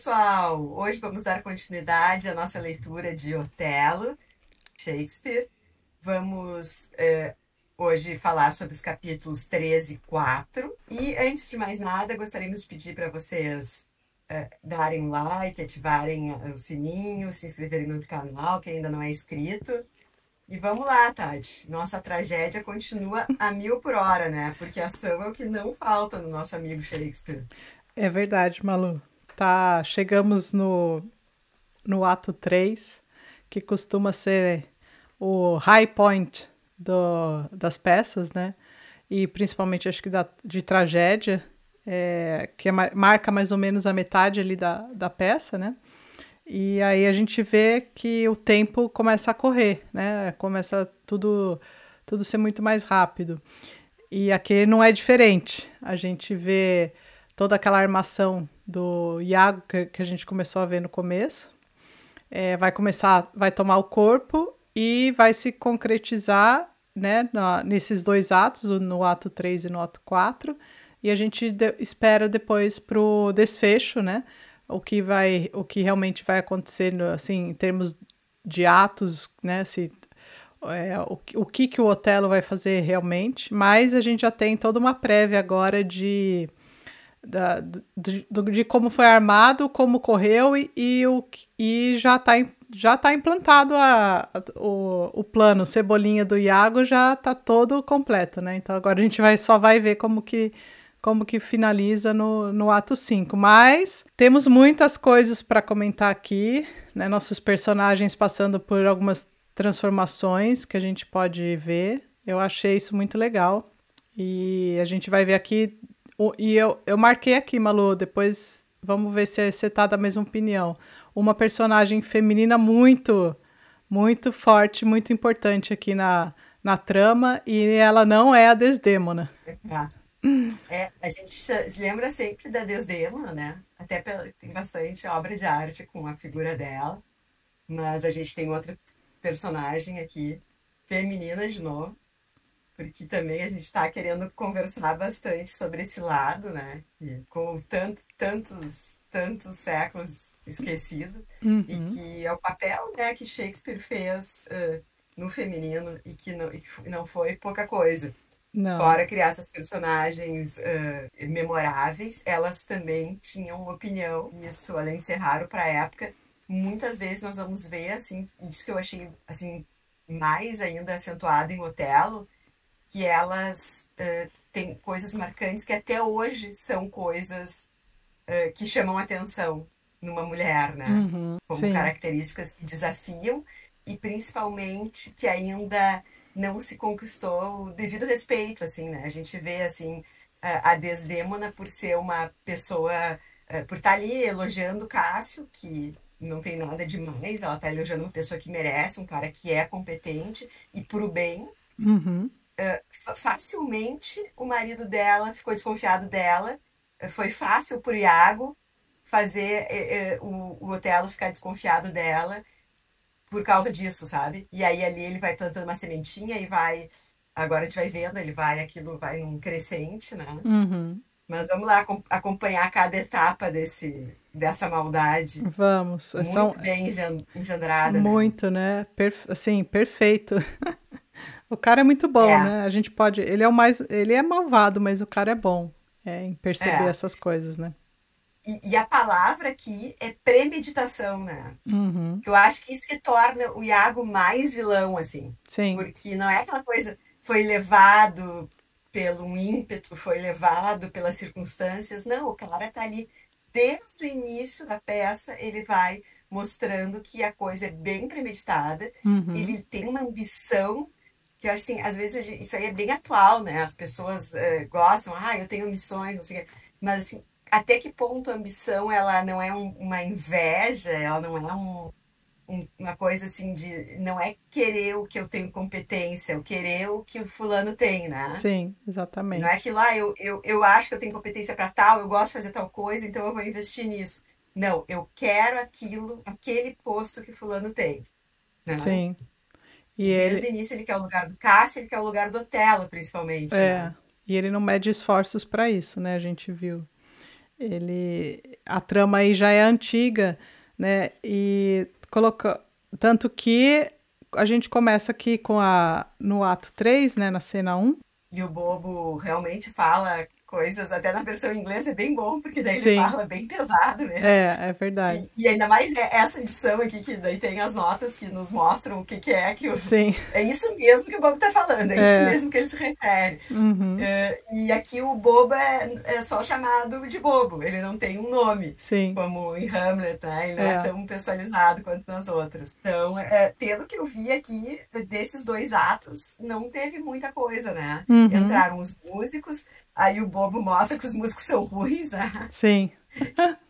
pessoal! Hoje vamos dar continuidade à nossa leitura de Otelo, Shakespeare. Vamos hoje falar sobre os capítulos 3 e 4. E antes de mais nada, gostaríamos de pedir para vocês darem um like, ativarem o sininho, se inscreverem no canal, que ainda não é inscrito. E vamos lá, Tati. Nossa tragédia continua a 1000 por hora, né? Porque ação é o que não falta no nosso amigo Shakespeare. É verdade, Malu. Tá, chegamos no ato 3, que costuma ser o high point das peças, né? E principalmente acho que de tragédia, que marca mais ou menos a metade ali da peça, né? E aí a gente vê que o tempo começa a correr, né? Começa tudo ser muito mais rápido. E aqui não é diferente. A gente vê toda aquela armação do Iago que a gente começou a ver no começo. Vai tomar o corpo e vai se concretizar, né, nesses dois atos, no ato 3 e no ato 4. E a gente espera depois para o desfecho, né? O que realmente vai acontecer, assim, em termos de atos, né? O que o Otelo vai fazer realmente, mas a gente já tem toda uma prévia agora de como foi armado, como correu e já tá implantado o plano. Cebolinha do Iago já tá todo completo, né? Então agora a gente só vai ver como que finaliza no ato 5. Mas temos muitas coisas para comentar aqui, né? Nossos personagens passando por algumas transformações que a gente pode ver. Eu achei isso muito legal. E a gente vai ver aqui. E eu marquei aqui, Malu, depois vamos ver se você tá da mesma opinião. Uma personagem feminina muito, muito forte, muito importante aqui na trama, e ela não é a Desdémona. A gente se lembra sempre da Desdémona, né? Tem bastante obra de arte com a figura dela, mas a gente tem outra personagem aqui, feminina de novo, porque também a gente está querendo conversar bastante sobre esse lado, né? E com tantos séculos esquecido, e que é o papel, né, que Shakespeare fez no feminino e que não foi pouca coisa. Não. Fora criar essas personagens memoráveis, elas também tinham opinião, e isso, além de ser raro para a época, muitas vezes nós vamos ver, assim, isso que eu achei, assim, mais ainda acentuado em Otelo, que elas têm coisas marcantes que até hoje são coisas que chamam atenção numa mulher, né? Como Sim. características que desafiam e principalmente que ainda não se conquistou o devido respeito, assim, né? A gente vê, assim, a Desdémona por ser uma pessoa, por estar ali elogiando Cássio, que não tem nada demais, ela está elogiando uma pessoa que merece, um cara que é competente e pro bem. Facilmente o marido dela ficou desconfiado dela. Foi fácil pro Iago fazer o Otelo ficar desconfiado dela por causa disso, sabe? E aí ali ele vai plantando uma sementinha e vai. Agora a gente vai vendo, aquilo vai num crescente, né? Mas vamos lá acompanhar cada etapa dessa maldade Vamos. muito bem engendrada, né? Muito, né? Assim, perfeito. O cara é muito bom, É, né? A gente pode. Ele é malvado, mas o cara é bom em perceber é. essas coisas, né? E a palavra aqui é premeditação, né? Que eu acho que isso que torna o Iago mais vilão, assim. Sim. Porque não é aquela coisa, foi levado pelo um ímpeto, foi levado pelas circunstâncias. Não, o cara tá ali desde o início da peça, ele vai mostrando que a coisa é bem premeditada. Ele tem uma ambição que eu acho assim, às vezes isso aí é bem atual, né? As pessoas gostam, eu tenho missões, não sei o quê. Mas assim, até que ponto a ambição ela não é uma inveja, ela não é uma coisa assim de. Não é querer o que eu tenho competência, é o querer o que o fulano tem, né? Sim, Não é exatamente. aquilo, eu acho que eu tenho competência para tal, eu gosto de fazer tal coisa, então eu vou investir nisso. Não, eu quero aquele posto que fulano tem, né? Sim. E E desde o ele. início ele quer o lugar do Cássio, ele quer o lugar do Otelo, principalmente, É. né? E ele não mede esforços para isso, né? A gente viu. A trama aí já é antiga, né? E coloca tanto que a gente começa aqui no ato 3, né, na cena 1. E o Bobo realmente fala coisas, até na versão inglesa é bem bom, porque daí ele Sim, fala bem pesado mesmo. é verdade. E ainda mais essa edição aqui, que daí tem as notas que nos mostram o que é que Sim, é isso mesmo que o Bobo tá falando, é isso mesmo que ele se refere. uhum, E aqui o Bobo é só chamado de Bobo, ele não tem um nome, sim, como em Hamlet, né? Ele não é tão pessoalizado quanto nas outras. Então, pelo que eu vi aqui, desses dois atos, não teve muita coisa, né? uhum, Entraram os músicos, aí o Bobo mostra que os músicos são ruins, né? sim.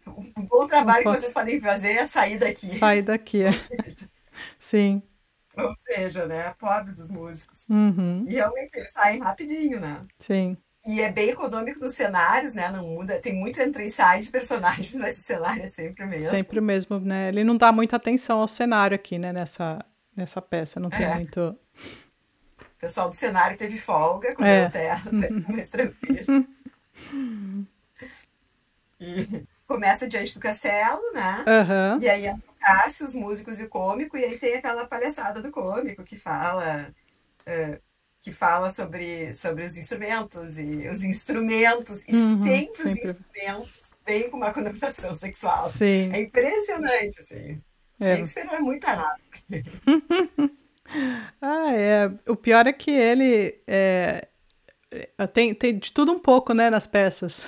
Um bom Não trabalho que posso vocês podem fazer é sair daqui. sair daqui, sim. Ou seja, né? Pobre dos músicos. Uhum, E realmente eles saem rapidinho, né? sim. E é bem econômico nos cenários, né? Não muda. Tem muito entra e sai de personagens, mas o cenário é sempre o Sempre o mesmo. mesmo, né? Ele não dá muita atenção ao cenário aqui, né? Nessa peça, não tem É. muito. O pessoal do cenário teve folga, comeu É. terra, mais tranquilo. E começa diante do castelo, né? Aham. E aí entra o Cássio, os músicos e o cômico, e aí tem aquela palhaçada do cômico que fala sobre os instrumentos, e Uhum, sempre os sempre. instrumentos vêm com uma conotação sexual. Sim. É impressionante, assim. É. Shakespeare é muito anado. Ah, é. O pior é que ele tem de tudo um pouco, né, nas peças.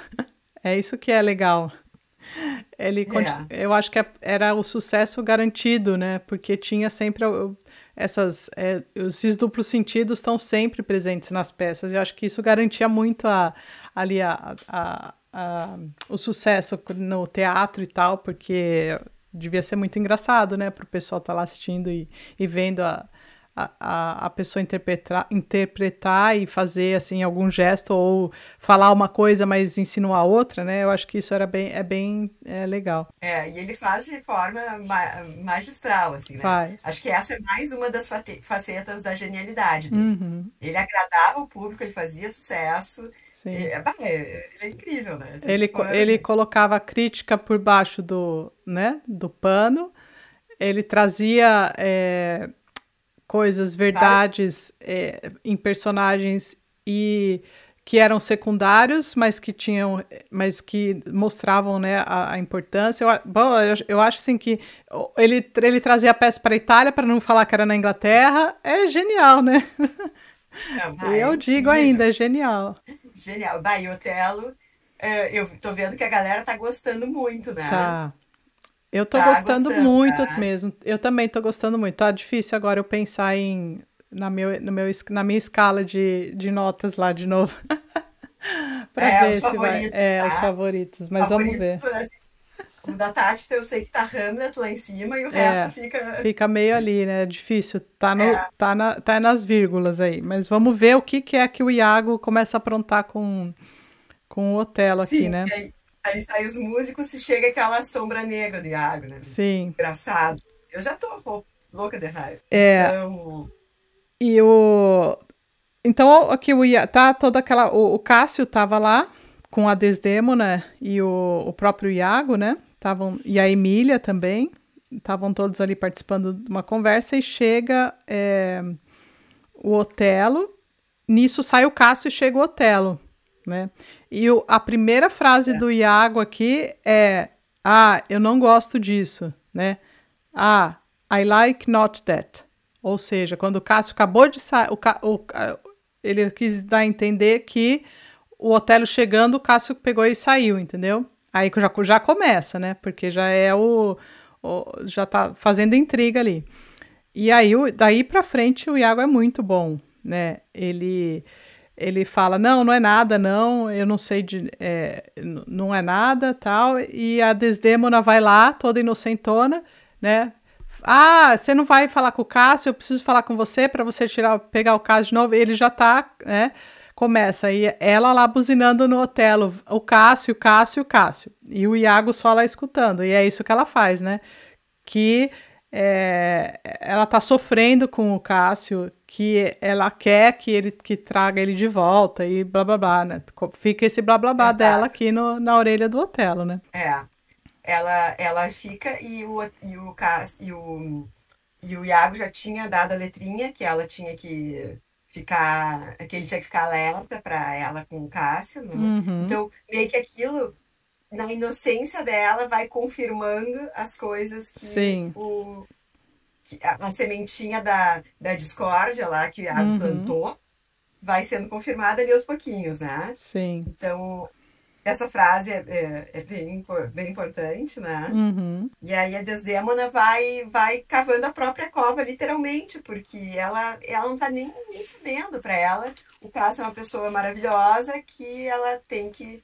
É isso que é legal. É, Eu acho que era o sucesso garantido, né? Porque tinha sempre esses duplos sentidos estão sempre presentes nas peças. Eu acho que isso garantia muito ali o sucesso no teatro e tal, porque devia ser muito engraçado, né? Para o pessoal estar lá assistindo e vendo a pessoa interpretar e fazer assim algum gesto ou falar uma coisa, mas insinuar outra, né? Eu acho que isso é bem legal. e ele faz de forma magistral, assim, né? Faz. Acho que essa é mais uma das facetas da genialidade dele. Uhum, Ele agradava o público, ele fazia sucesso. sim. Ele é incrível, né? Assim, Ele, tipo, ele colocava a crítica por baixo né, do pano, ele trazia coisas, vários, verdades em personagens e que eram secundários, mas que mostravam, né, a importância. Eu acho assim que ele trazia a peça para a Itália para não falar que era na Inglaterra. É genial, né? é Eu digo incrível. ainda, é genial. Genial. Bah, e Otelo, eu tô vendo que a galera tá gostando muito, né? Tá. Eu tô Tá gostando gostando, muito tá? mesmo. Eu também tô gostando muito. Tá difícil agora eu pensar na minha escala de notas lá de novo. Pra Os ver se vai. favoritos, É, os tá? favoritos. Mas vamos Favoritos, ver. assim, o da Tati, eu sei que tá Hamlet lá em cima e o resto É, fica. fica meio ali, né? É difícil. É, Tá nas vírgulas aí. Mas vamos ver o que é que o Iago começa a aprontar com o Otelo aqui, sim, né? e aí sai os músicos e chega aquela sombra negra do Iago, né? Sim. Engraçado. Eu já tô louca de raiva. É. Então, E o. Então, aqui tá toda aquela. O Cássio tava lá com a Desdémona e o próprio Iago, né? E a Emília também. Estavam todos ali participando de uma conversa e chega o Otelo. Nisso sai o Cássio e chega o Otelo, né? E a primeira frase do Iago aqui é: Ah, eu não gosto disso, né? Ah, I like not that. Ou seja, quando o Cássio acabou de sair, ele quis dar a entender que o Otelo chegando, o Cássio pegou e saiu, entendeu? Aí já começa, né? Porque já é já tá fazendo intriga ali. E aí, daí pra frente, o Iago é muito bom, né? Ele fala, não é nada, não, eu não sei não é nada, tal. E a Desdémona vai lá, toda inocentona, né? Ah, você não vai falar com o Cássio, eu preciso falar com você para você pegar o Cássio de novo. Ele já tá, né? Começa, e ela lá buzinando no Otelo, o Cássio, o Cássio, o Cássio. E o Iago só lá escutando. E é isso que ela faz, né? Que ela tá sofrendo com o Cássio, que ela quer que ele traga ele de volta e blá blá blá, né? Fica esse blá blá blá dela Exato. aqui na orelha do Otelo, né? É. Ela fica e o Iago já tinha dado a letrinha que ela tinha que ficar, que ele tinha que ficar alerta para ela com o Cássio, né? Uhum, Então, meio que aquilo, na inocência dela, vai confirmando as coisas sim. que a sementinha da discórdia lá que o Iago Uhum, plantou vai sendo confirmada ali aos pouquinhos, né? sim. Então, essa frase é bem importante, né? Uhum, E aí a Desdémona vai cavando a própria cova, literalmente, porque ela não tá nem sabendo. Para ela, o Cássio é uma pessoa maravilhosa que ela tem que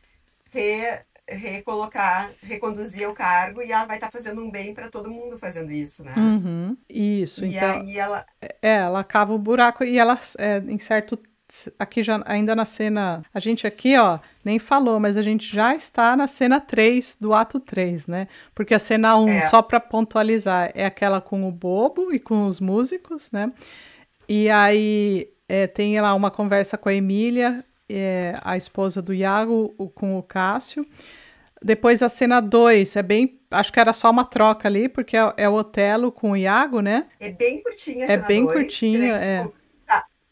recolocar, reconduzir ao cargo e ela vai estar fazendo um bem para todo mundo fazendo isso, né? uhum. Isso, E então, aí ela. ela cava o buraco e ela, em certo, aqui já, ainda na cena, a gente aqui, ó, nem falou, mas a gente já está na cena 3 do ato 3, né? Porque a cena 1, É, só para pontualizar, é aquela com o Bobo e com os músicos, né? E aí tem lá uma conversa com a Emília, a esposa do Iago, com o Cássio. Depois a cena 2 é bem. Acho que era só uma troca ali, porque é o Otelo com o Iago, né? é bem curtinha a É cena bem 2 que curtinho, daí, tipo,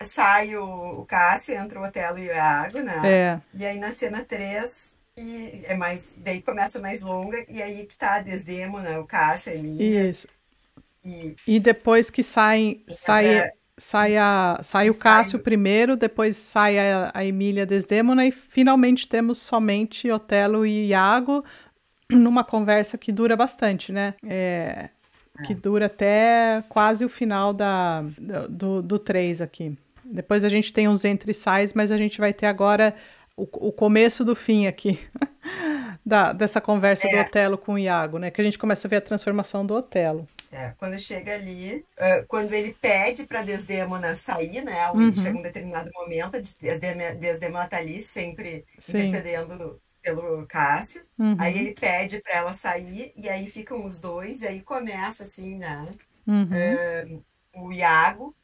sai o Cássio, entra o Otelo e o Iago, né? é. E aí na cena 3 e é mais. Daí começa mais longa, e aí que tá a Desdémona, o Cássio, a Emília, Isso. e E depois que entra. sai E o Cássio sai. primeiro, depois sai a Emília Desdémona e finalmente temos somente Otelo e Iago numa conversa que dura bastante, né? Que dura até quase o final do 3 aqui. Depois a gente tem uns entre-sais, mas a gente vai ter agora o começo do fim aqui. Dessa conversa do É, Otelo com o Iago, né? Que a gente começa a ver a transformação do Otelo. quando chega ali, quando ele pede para Desdémona sair, né? Chega Uhum, um determinado momento, a Desdémona tá ali sempre sim. intercedendo pelo Cássio. Aí Uhum, ele pede para ela sair e aí ficam os dois e aí começa assim, né? uhum, O Iago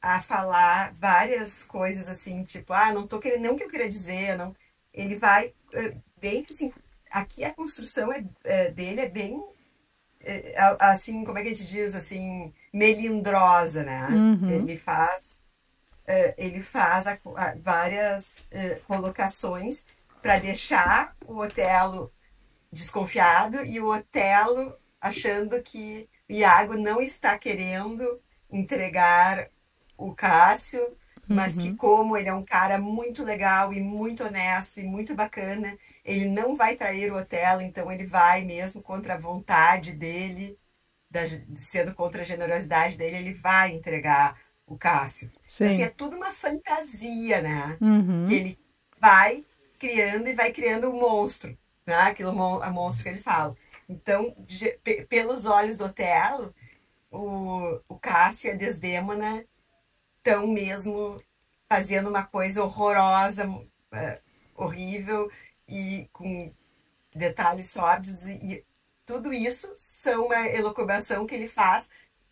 a falar várias coisas assim, tipo, não tô querendo, não que eu queria dizer, não. Ele vai bem assim, aqui a construção dele é bem assim, como é que a gente diz assim, melindrosa, né? uhum, Ele faz várias colocações para deixar o Otelo desconfiado e o Otelo achando que o Iago não está querendo entregar o Cássio, mas que uhum. como ele é um cara muito legal e muito honesto e muito bacana, ele não vai trair o Otelo, então ele vai mesmo contra a vontade dele, sendo contra a generosidade dele, ele vai entregar o Cássio. Então, assim, é Sim. tudo uma fantasia, né? Que Uhum, ele vai criando e vai criando um monstro, né? Aquilo a monstro que ele fala. Então, pelos olhos do Otelo, o Cássio e a Desdémona estão mesmo fazendo uma coisa horrorosa, horrível e com detalhes sórdidos e tudo isso são uma elucubração que ele faz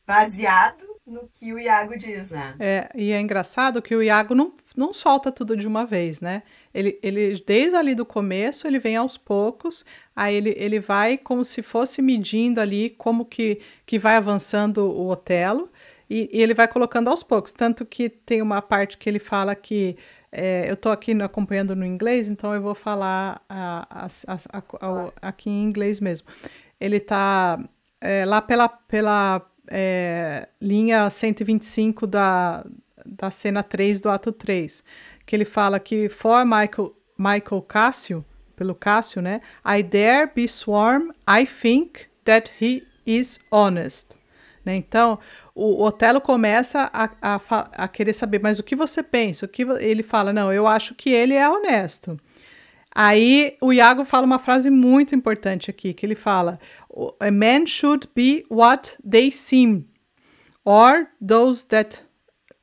baseado no que o Iago diz, né? e é engraçado que o Iago não solta tudo de uma vez, né? Desde ali do começo, ele vem aos poucos, aí ele vai como se fosse medindo ali como que vai avançando o Otelo, e ele vai colocando aos poucos. Tanto que tem uma parte que ele fala que eu estou aqui acompanhando no inglês, então eu vou falar aqui em inglês mesmo. Ele está lá pela linha 125 da cena 3 do ato 3, que ele fala que for Michael Cássio, pelo Cássio, né? I dare be sworn, I think that he is honest. Né? Então, o Otelo começa a querer saber, mas o que você pensa? Ele fala, não, eu acho que ele é honesto. Aí o Iago fala uma frase muito importante aqui, que ele fala: a man should be what they seem, or those that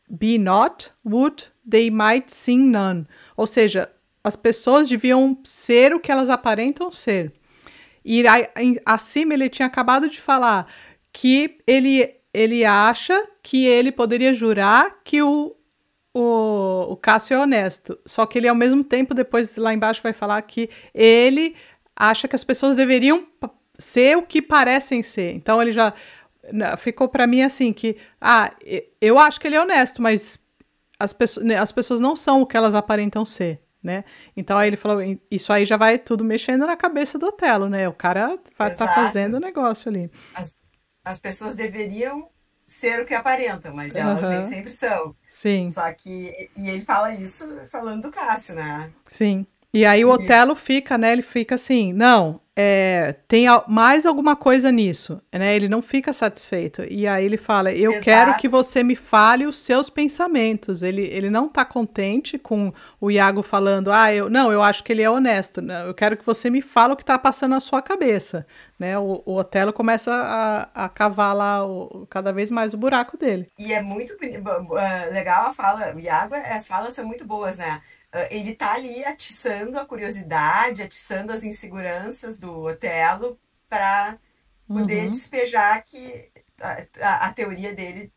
be not, would they might seem none. Ou seja, as pessoas deviam ser o que elas aparentam ser. E acima ele tinha acabado de falar que ele acha que ele poderia jurar que o Cássio é honesto. Só que ele, ao mesmo tempo, depois lá embaixo vai falar que ele acha que as pessoas deveriam ser o que parecem ser. Então ele já ficou para mim assim que eu acho que ele é honesto, mas as pessoas não são o que elas aparentam ser, né? Então aí ele falou, isso aí já vai tudo mexendo na cabeça do Otelo, né? O cara vai estar fazendo o negócio ali. As pessoas deveriam ser o que aparentam, mas elas nem sempre são. Sim. Só que, e ele fala isso falando do Cássio, né? Sim. E aí o Otelo fica, né? Ele fica assim, não, tem mais alguma coisa nisso, né? Ele não fica satisfeito. E aí ele fala, eu quero que você me fale os seus pensamentos. Ele não tá contente com o Iago falando, eu acho que ele é honesto. Eu quero que você me fale o que tá passando na sua cabeça, né? O Otelo começa a cavar lá cada vez mais o buraco dele. E é muito legal a fala, o Iago, as falas são muito boas, né? Ele tá ali atiçando a curiosidade, atiçando as inseguranças do Otelo para poder despejar que a teoria dele,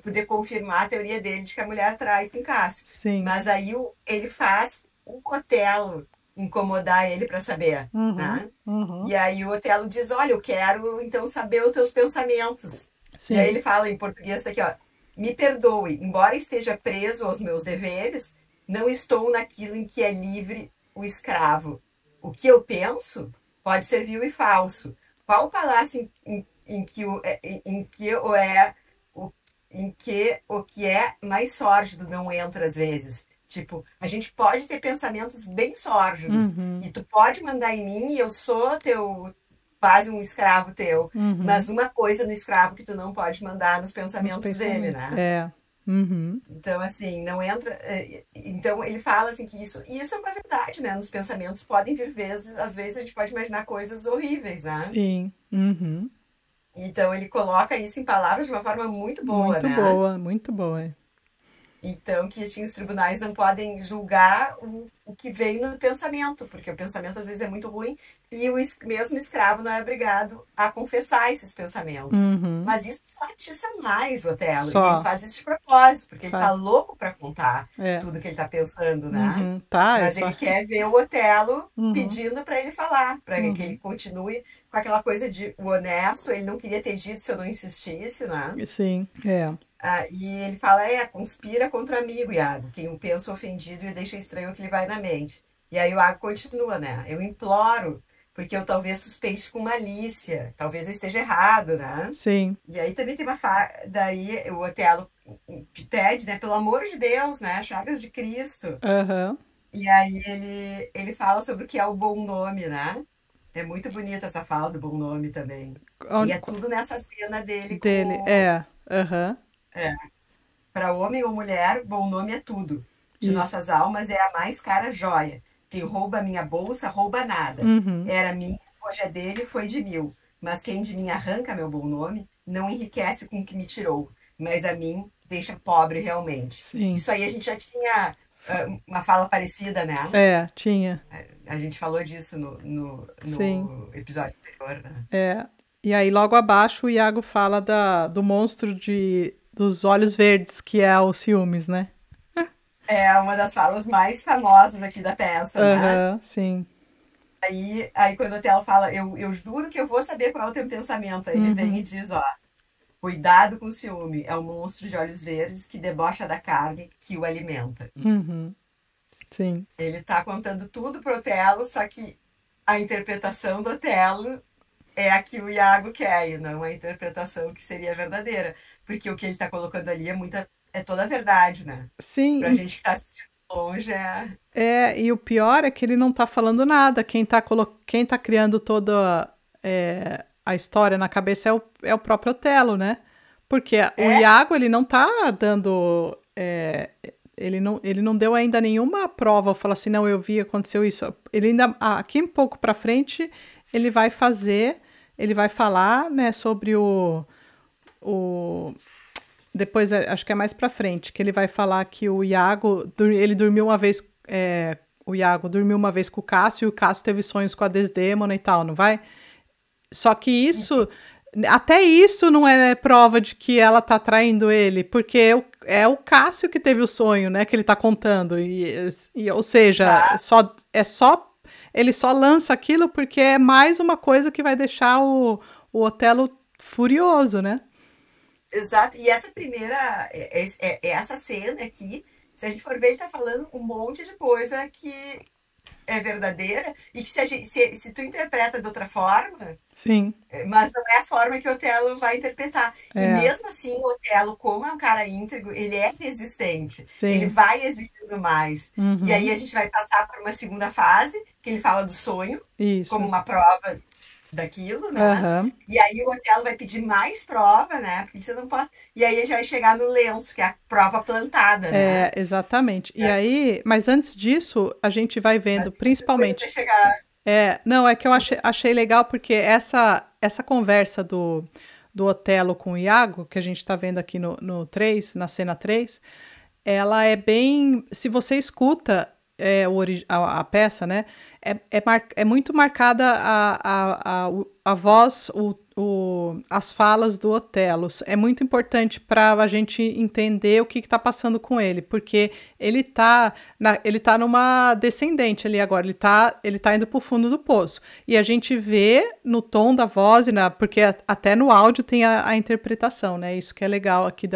poder confirmar a teoria dele de que a mulher trai com Cássio. Sim. Mas aí ele faz o Otelo incomodar ele para saber, né? E aí o Otelo diz, olha, eu quero então saber os teus pensamentos. Sim. E aí ele fala em português tá aqui, ó, me perdoe, embora esteja preso aos meus deveres, não estou naquilo em que é livre o escravo. O que eu penso pode ser vil e falso. Qual palácio em que o que é mais sórdido não entra às vezes? Tipo, a gente pode ter pensamentos bem sórdidos. E tu pode mandar em mim e eu sou quase um escravo teu. Mas uma coisa no escravo que tu não pode mandar nos pensamentos dele, né? Então, assim, não entra. Então, ele fala assim que isso é uma verdade, né? Nos pensamentos podem vir às vezes a gente pode imaginar coisas horríveis, né? Sim. Então, ele coloca isso em palavras de uma forma muito boa, né? Muito boa, muito boa. Então, que os tribunais não podem julgar o que vem no pensamento, porque o pensamento às vezes é muito ruim e o mesmo escravo não é obrigado a confessar esses pensamentos. Mas isso só atiça mais o Otelo. E ele faz isso de propósito, porque ele tá louco para contar tudo que ele tá pensando, né? Mas ele quer ver o Otelo pedindo para ele falar, para que ele continue com aquela coisa de o honesto, ele não queria ter dito se eu não insistisse, né? Sim, e ele fala, conspira contra o amigo, Iago, quem o pensa ofendido e deixa estranho o que lhe vai na mente. E aí o Iago continua, né? Eu imploro, porque eu talvez suspeite com malícia, talvez eu esteja errado, né? Sim. E aí também tem daí o Otelo pede, né? Pelo amor de Deus, né? Chagas de Cristo. E aí ele fala sobre o que é o bom nome, né? É muito bonita essa fala do bom nome também. E é tudo nessa cena dele. Para homem ou mulher, bom nome é tudo. De nossas almas é a mais cara joia. Quem rouba minha bolsa, rouba nada. Era minha, hoje é dele, foi de mil. Mas quem de mim arranca meu bom nome, não enriquece com o que me tirou. Mas a mim deixa pobre realmente. Sim. Isso aí a gente já tinha uma fala parecida, né? Tinha. A gente falou disso no episódio anterior, né? E aí logo abaixo o Iago fala do monstro dos olhos verdes, que é o ciúmes, né? É uma das falas mais famosas aqui da peça, né? Sim. Aí quando o Otelo fala, eu juro que eu vou saber qual é o teu pensamento. Aí ele vem e diz, ó, cuidado com o ciúme, é um monstro de olhos verdes que debocha da carne que o alimenta. Sim. Ele tá contando tudo pro Otelo, só que a interpretação do Otelo é a que o Iago quer, e não a interpretação que seria verdadeira. Porque o que ele tá colocando ali é toda a verdade, né? Sim. Pra gente que tá assistindo longe e o pior é que ele não tá falando nada. Quem tá criando toda a história na cabeça é o próprio Otelo, né? Porque o Iago, ele não tá dando... ele não deu ainda nenhuma prova, falar assim, não, eu vi, aconteceu isso. Ele ainda, aqui um pouco pra frente, ele vai falar, né, sobre depois, acho que é mais pra frente, que ele vai falar que o Iago, ele dormiu uma vez, o Iago dormiu uma vez com o Cássio, e o Cássio teve sonhos com a Desdémona e tal, não vai? Só que isso até isso não é prova de que ela tá traindo ele, porque é o Cássio que teve o sonho, né, que ele tá contando, ou seja, Exato. ele só lança aquilo porque é mais uma coisa que vai deixar o Otelo furioso, né? Exato. E essa primeira, essa cena aqui, se a gente for ver, ele tá falando um monte de coisa que é verdadeira e que se tu interpreta de outra forma, Sim, mas não é a forma que o Otelo vai interpretar. E é, mesmo assim, o Otelo, como é um cara íntegro, ele é resistente. Ele sim, vai exigindo mais. E aí uhum, a gente vai passar por uma segunda fase, que ele fala do sonho, como isso, uma prova daquilo, né? aham. E aí o Otelo vai pedir mais prova, né? Porque você não pode. E aí a gente vai chegar no lenço, que é a prova plantada, É, né? exatamente. E aí, mas antes disso, a gente vai vendo, Depois até principalmente. chegar. Não, é que eu Desculpa. achei legal porque essa conversa do Otelo com o Iago, que a gente está vendo aqui no 3, na cena 3, ela é bem. Se você escuta a peça, né? É muito marcada a voz, as falas do Otelo. É muito importante para a gente entender o que está passando com ele, porque ele tá numa descendente ali agora, ele tá indo para o fundo do poço. E a gente vê no tom da voz, porque até no áudio tem a interpretação, né? Isso que é legal aqui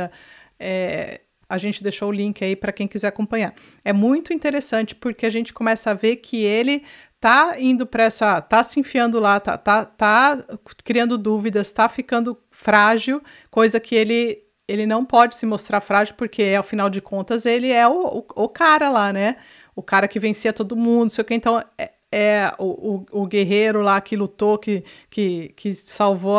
a gente deixou o link aí para quem quiser acompanhar. É muito interessante porque a gente começa a ver que ele tá indo para tá se enfiando lá, tá criando dúvidas, tá ficando frágil, coisa que ele não pode se mostrar frágil porque, ao final de contas, ele é o cara lá, né? O cara que vencia todo mundo, sei o que. Então, o guerreiro lá que lutou, que salvou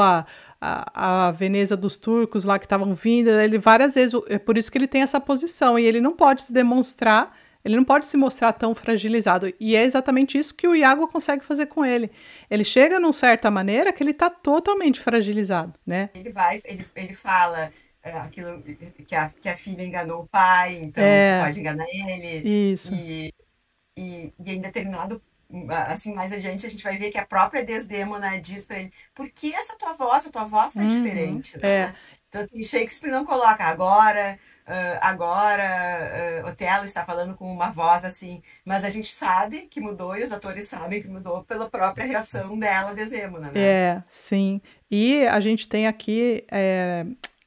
a Veneza dos turcos lá que estavam vindo, ele várias vezes, é por isso que ele tem essa posição, e ele não pode se demonstrar, ele não pode se mostrar tão fragilizado, e é exatamente isso que o Iago consegue fazer com ele. Ele chega numa certa maneira que ele tá totalmente fragilizado, né? Ele fala aquilo que a filha enganou o pai, então tu É, pode enganar ele. isso. E, e em determinado, assim, mais adiante, a gente vai ver que a própria Desdémona diz para ele, por que essa tua voz? A tua voz tá Uhum, diferente, né? Então, assim, Shakespeare não coloca agora, Otelo está falando com uma voz assim, mas a gente sabe que mudou e os atores sabem que mudou pela própria reação dela, Desdémona, né? sim. E a gente tem aqui,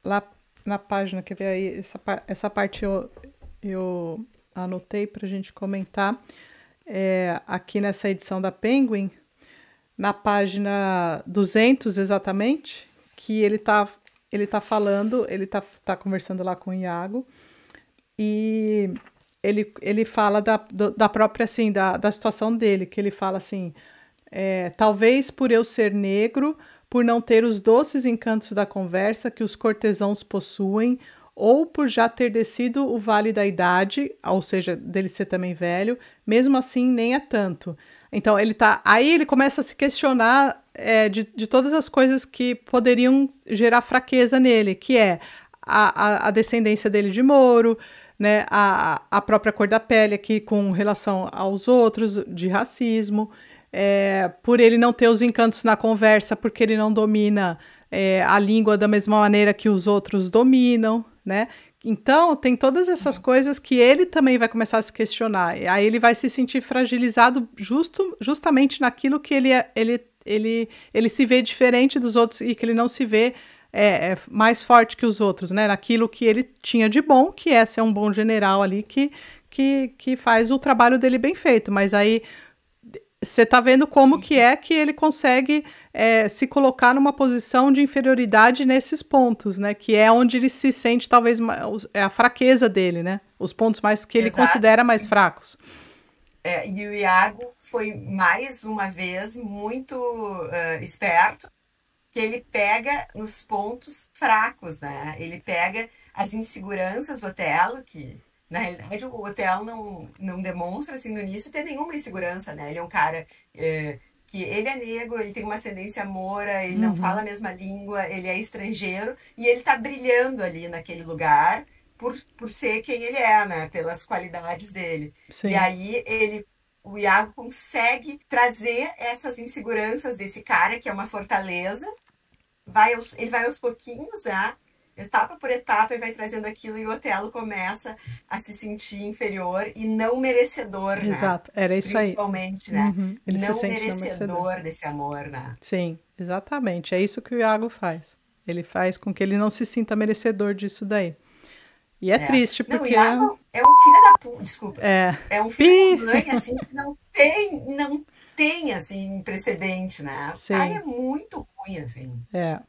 lá na página, quer ver aí, essa parte eu anotei para a gente comentar, aqui nessa edição da Penguin, na página 200 exatamente, que ele tá falando, ele tá conversando lá com o Iago, e ele fala da própria, assim, da situação dele, que ele fala assim, talvez por eu ser negro, por não ter os doces encantos da conversa que os cortesãos possuem, ou por já ter descido o vale da idade, ou seja, dele ser também velho, mesmo assim nem é tanto. Então aí ele começa a se questionar de todas as coisas que poderiam gerar fraqueza nele, que é a descendência dele de Moro, né, a própria cor da pele aqui com relação aos outros, de racismo, por ele não ter os encantos na conversa, porque ele não domina a língua da mesma maneira que os outros dominam, né? Então, tem todas essas coisas que ele também vai começar a se questionar. Aí ele vai se sentir fragilizado justamente naquilo que ele se vê diferente dos outros e que ele não se vê mais forte que os outros, né? Naquilo que ele tinha de bom, que é ser um bom general ali que faz o trabalho dele bem feito. Mas aí você tá vendo como que ele consegue se colocar numa posição de inferioridade nesses pontos, né? Que é onde ele se sente talvez a fraqueza dele, né? Os pontos mais que ele Exato. considera mais fracos. E o Iago foi mais uma vez muito esperto, que ele pega nos pontos fracos, né? Ele pega as inseguranças do Otelo, que na realidade o Otelo não demonstra assim no início ter nenhuma insegurança, né? Ele é um cara que ele é negro, ele tem uma ascendência moura, ele não fala Uhum, a mesma língua, ele é estrangeiro e ele tá brilhando ali naquele lugar por ser quem ele é, né? Pelas qualidades dele. E sim. aí o Iago consegue trazer essas inseguranças desse cara que é uma fortaleza ele vai aos pouquinhos, né? Etapa por etapa, e vai trazendo aquilo, e o Otelo começa a se sentir inferior e não merecedor, né? Exato, era isso aí. Principalmente, né? Uhum, ele se Não sente não merecedor. merecedor desse amor, né? Sim, exatamente. É isso que o Iago faz. Ele faz com que ele não se sinta merecedor disso daí. E é É. triste, Não, o porque Iago é um filho da puta, desculpa. é. É um filho Pi! da mãe, assim, que não tem, assim, precedente, né? O cara Sim, é muito ruim, assim. é.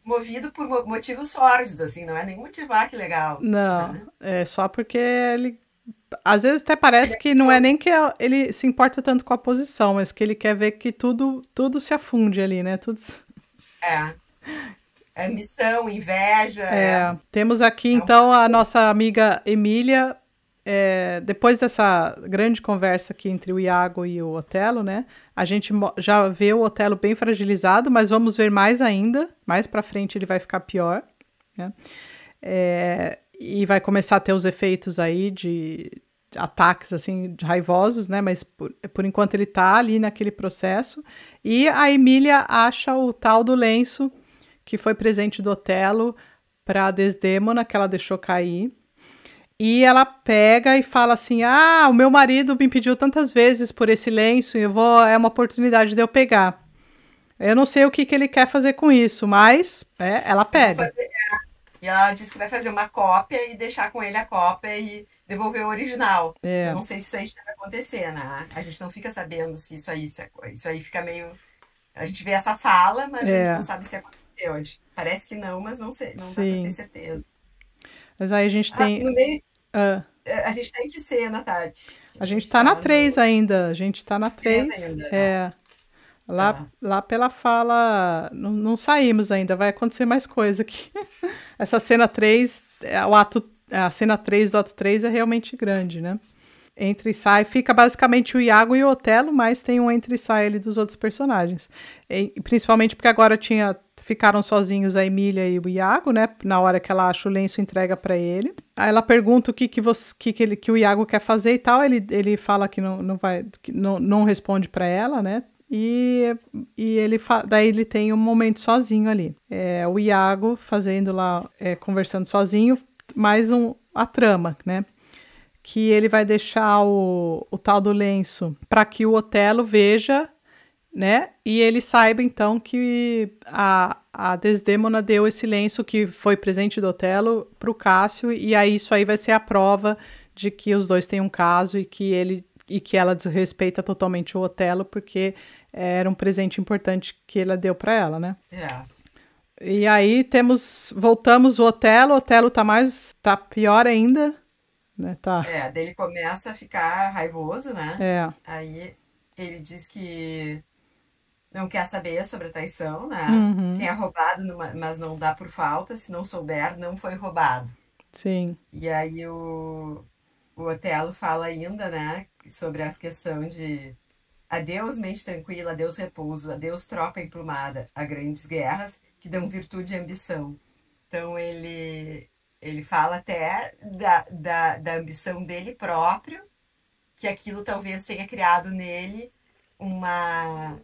Movido por motivos sórdidos, assim, não é nem motivar que legal, Não, né? é só porque ele. Às vezes até Ele parece é que não é curioso. nem que ele se importa tanto com a posição, mas que ele quer ver que tudo se afunde ali, né? Tudo. É. Ambição, inveja, Temos aqui é um então a nossa amiga Emília. Depois dessa grande conversa aqui entre o Iago e o Otelo, né? A gente já vê o Otelo bem fragilizado, mas vamos ver mais ainda. Mais pra frente ele vai ficar pior, né? E vai começar a ter os efeitos aí de ataques assim raivosos, né? Mas por enquanto ele tá ali naquele processo. E a Emília acha o tal do lenço que foi presente do Otelo para Desdémona, que ela deixou cair. E ela pega e fala assim: ah, o meu marido me pediu tantas vezes por esse lenço e é uma oportunidade de eu pegar. Eu não sei o que ele quer fazer com isso, mas ela eu vou pega. fazer. E ela disse que vai fazer uma cópia e deixar com ele a cópia e devolver o original. Eu É, não sei se isso aí vai acontecer, né? A gente não fica sabendo se isso aí fica meio. A gente vê essa fala, mas a gente não é, sabe se aconteceu. Parece que não, mas não sei, não dá pra ter sim. certeza. Mas aí a gente Ah, tem. no meio, ah, a gente tem que ser, Ana Tati. A a gente gente tá na tá 3 no ainda. A gente tá na 3 3. ainda, né? Lá, Tá. lá pela fala. Não, não saímos ainda. Vai acontecer mais coisa aqui. Essa cena 3, a cena 3 do ato 3 é realmente grande, né? Entra e sai, fica basicamente o Iago e o Otelo, mas tem um entra e sai ali dos outros personagens. Principalmente porque agora ficaram sozinhos a Emília e o Iago, né? Na hora que ela acha o lenço, entrega para ele. Aí ela pergunta o que o Iago quer fazer e tal. Ele fala que não vai, que não responde para ela, né? E daí ele tem um momento sozinho ali. O Iago fazendo lá, conversando sozinho, mais a trama, né? Que ele vai deixar o tal do lenço para que o Otelo veja, né? E ele saiba, então, que a Desdémona deu esse lenço que foi presente do Otelo para o Cássio, e aí isso aí vai ser a prova de que os dois têm um caso e que ela desrespeita totalmente o Otelo, porque era um presente importante que ela deu para ela, né? É. E aí voltamos o Otelo tá pior ainda, né? Tá. Daí ele começa a ficar raivoso, né? É. Aí ele diz que não quer saber sobre a traição, né? Uhum, Quem é roubado, mas não dá por falta, se não souber, não foi roubado. sim. E aí o Otelo fala ainda, né, sobre a questão de adeus mente tranquila, adeus repouso, adeus tropa emplumada, a grandes guerras que dão virtude e ambição. Então ele fala até da ambição dele próprio, que aquilo talvez tenha criado nele uma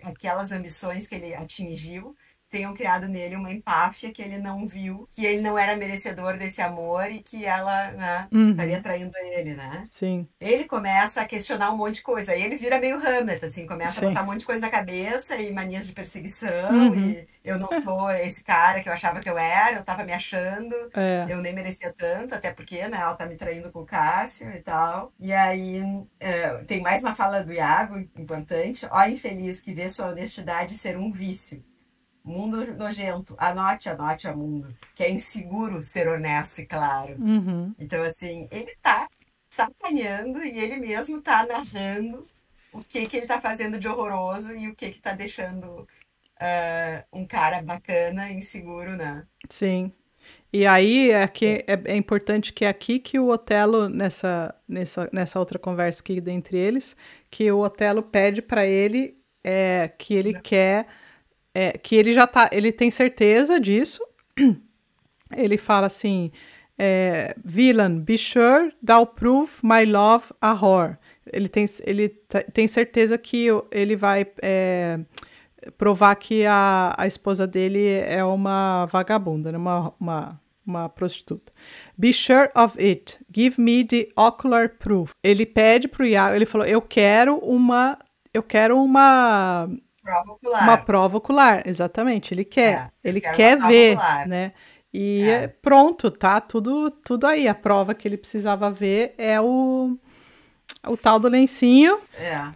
aquelas ambições que ele atingiu tenham criado nele uma empáfia que ele não viu, que ele não era merecedor desse amor e que ela, né, estaria Uhum, traindo ele, né? sim, Ele começa a questionar um monte de coisa. Aí ele vira meio Hamlet, assim, começa a sim. botar um monte de coisa na cabeça e manias de perseguição. Uhum, E eu não sou esse cara que eu achava que eu era, eu tava me achando, é, eu nem merecia tanto, até porque, né, ela tá me traindo com o Cássio e tal. E aí tem mais uma fala do Iago importante. Ó, infeliz que vê sua honestidade ser um vício. Mundo nojento, anote, ó mundo, que é inseguro ser honesto e claro. uhum, Então, assim, ele tá sacaneando e ele mesmo tá narrando o que ele tá fazendo de horroroso e o que tá deixando um cara bacana, inseguro, né? sim. E aí é importante que é aqui que o Otelo, nessa outra conversa aqui entre eles, que o Otelo pede para ele que ele quer, que ele já tá, ele tem certeza disso. Ele fala assim, Villain, be sure thou prove my love a whore. Ele tem certeza que ele vai provar que a esposa dele é uma vagabunda, né? Uma prostituta. Be sure of it. Give me the ocular proof. Ele pede pro Iago, ele falou, eu quero uma Prova uma ocular. prova ocular, exatamente. Eu Ele quero uma quer prova ver, ocular. né? E É, pronto, tá tudo aí. A prova que ele precisava ver é o tal do lencinho. é.